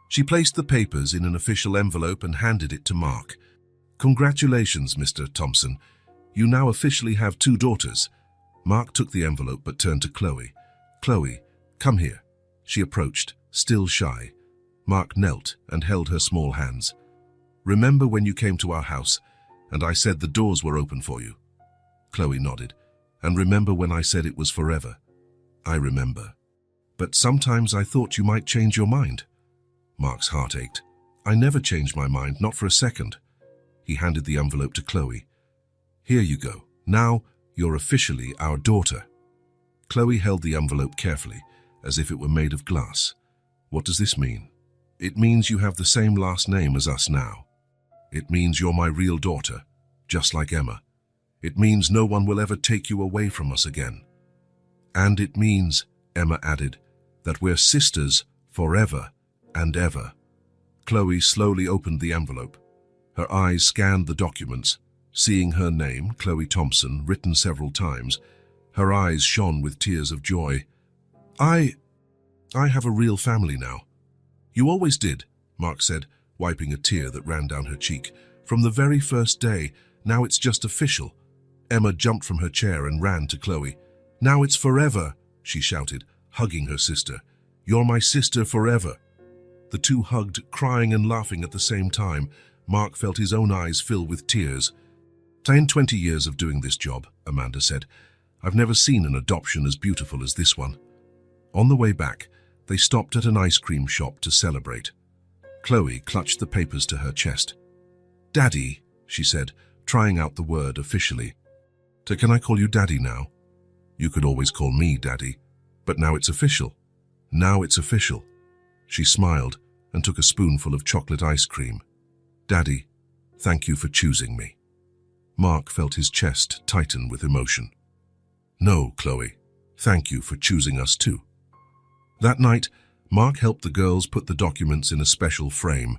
Speaker 1: She placed the papers in an official envelope and handed it to Mark. "Congratulations, Mr. Thompson. You now officially have 2 daughters. Mark took the envelope but turned to Chloe. "Chloe, come here." She approached, still shy. Mark knelt and held her small hands. "Remember when you came to our house and I said the doors were open for you?" Chloe nodded. "And remember when I said it was forever?" "I remember. But sometimes I thought you might change your mind." Mark's heart ached. "I never changed my mind, not for a second." He handed the envelope to Chloe. "Here you go. Now you're officially our daughter." Chloe held the envelope carefully, as if it were made of glass. "What does this mean?" "It means you have the same last name as us now. It means you're my real daughter, just like Emma. It means no one will ever take you away from us again. And it means," Emma added, "that we're sisters forever and ever." Chloe slowly opened the envelope. Her eyes scanned the documents. Seeing her name, Chloe Thompson, written several times, her eyes shone with tears of joy. I have a real family now." "You always did," Mark said, wiping a tear that ran down her cheek. "From the very first day. Now it's just official." Emma jumped from her chair and ran to Chloe. "Now it's forever," she shouted, hugging her sister. "You're my sister forever." The two hugged, crying and laughing at the same time. Mark felt his own eyes fill with tears. "In 20 years of doing this job," Amanda said, "I've never seen an adoption as beautiful as this one." On the way back, they stopped at an ice cream shop to celebrate. Chloe clutched the papers to her chest. "Daddy," she said, trying out the word officially. "Can I call you Daddy now?" "You could always call me Daddy, but now it's official." "Now it's official." She smiled and took a spoonful of chocolate ice cream. "Daddy, thank you for choosing me." Mark felt his chest tighten with emotion. "No, Chloe, thank you for choosing us too." That night, Mark helped the girls put the documents in a special frame.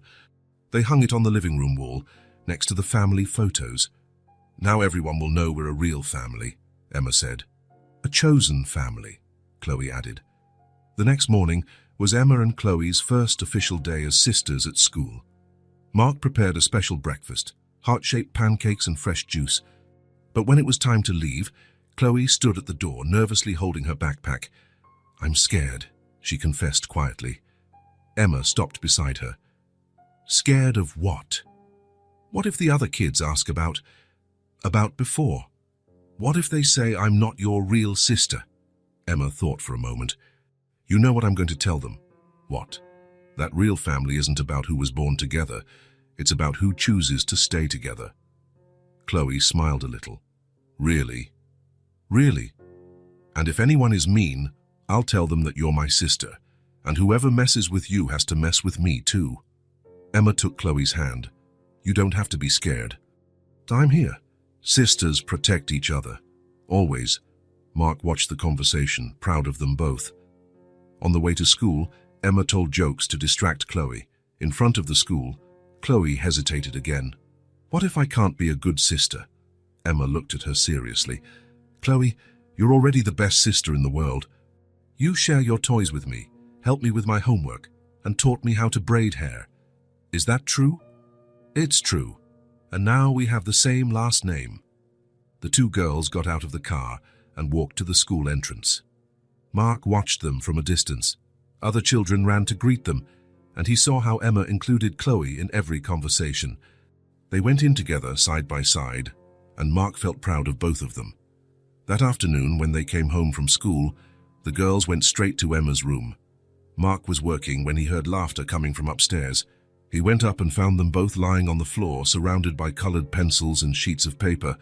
Speaker 1: They hung it on the living room wall, next to the family photos. "Now everyone will know we're a real family," Emma said. "A chosen family," Chloe added. The next morning was Emma and Chloe's first official day as sisters at school. Mark prepared a special breakfast, heart-shaped pancakes and fresh juice. But when it was time to leave, Chloe stood at the door, nervously holding her backpack. "I'm scared," she confessed quietly. Emma stopped beside her. "Scared of what?" "What if the other kids ask about before? What if they say I'm not your real sister?" Emma thought for a moment. "You know what I'm going to tell them." "What?" "That real family isn't about who was born together. It's about who chooses to stay together." Chloe smiled a little. "Really?" "Really. And if anyone is mean, I'll tell them that you're my sister, and whoever messes with you has to mess with me too." Emma took Chloe's hand. "You don't have to be scared. I'm here. Sisters protect each other. Always." Mark watched the conversation, proud of them both. On the way to school, Emma told jokes to distract Chloe. In front of the school, Chloe hesitated again. "What if I can't be a good sister?" Emma looked at her seriously. "Chloe, you're already the best sister in the world. You share your toys with me, helped me with my homework, and taught me how to braid hair. Is that true?" "It's true. And now we have the same last name." The two girls got out of the car and walked to the school entrance. Mark watched them from a distance. Other children ran to greet them, and he saw how Emma included Chloe in every conversation. They went in together, side by side, and Mark felt proud of both of them. That afternoon, when they came home from school, the girls went straight to Emma's room. Mark was working when he heard laughter coming from upstairs. He went up and found them both lying on the floor, surrounded by colored pencils and sheets of paper.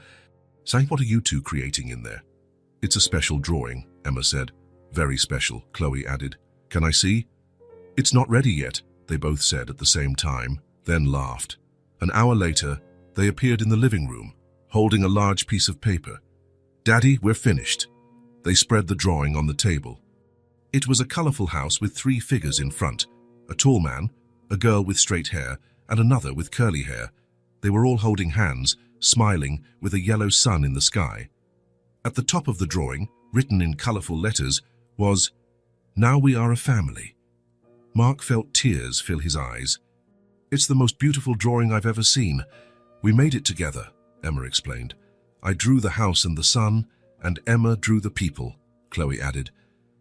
Speaker 1: "Say, what are you two creating in there?" "It's a special drawing," Emma said. "Very special," Chloe added. "Can I see?" "It's not ready yet," they both said at the same time, then laughed. An hour later, they appeared in the living room, holding a large piece of paper. "Daddy, we're finished." They spread the drawing on the table. It was a colorful house with 3 figures in front: a tall man, a girl with straight hair, and another with curly hair. They were all holding hands, smiling, with a yellow sun in the sky. At the top of the drawing, written in colorful letters, was, "Now we are a family." Mark felt tears fill his eyes. "It's the most beautiful drawing I've ever seen. We made it together," Emma explained. "I drew the house and the sun, And Emma drew the people, Chloe added,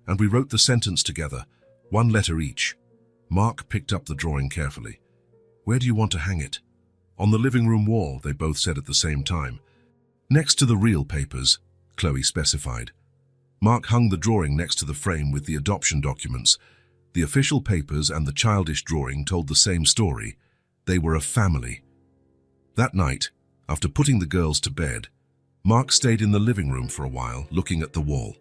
Speaker 1: and we wrote the sentence together, one letter each. Mark picked up the drawing carefully. Where do you want to hang it? On the living room wall, they both said at the same time. Next to the real papers, Chloe specified. Mark hung the drawing next to the frame with the adoption documents. The official papers and the childish drawing told the same story. They were a family. That night, after putting the girls to bed, Mark stayed in the living room for a while, looking at the wall.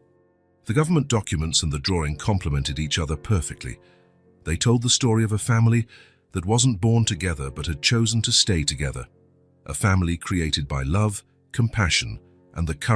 Speaker 1: The government documents and the drawing complemented each other perfectly. They told the story of a family that wasn't born together but had chosen to stay together. A family created by love, compassion, and the courage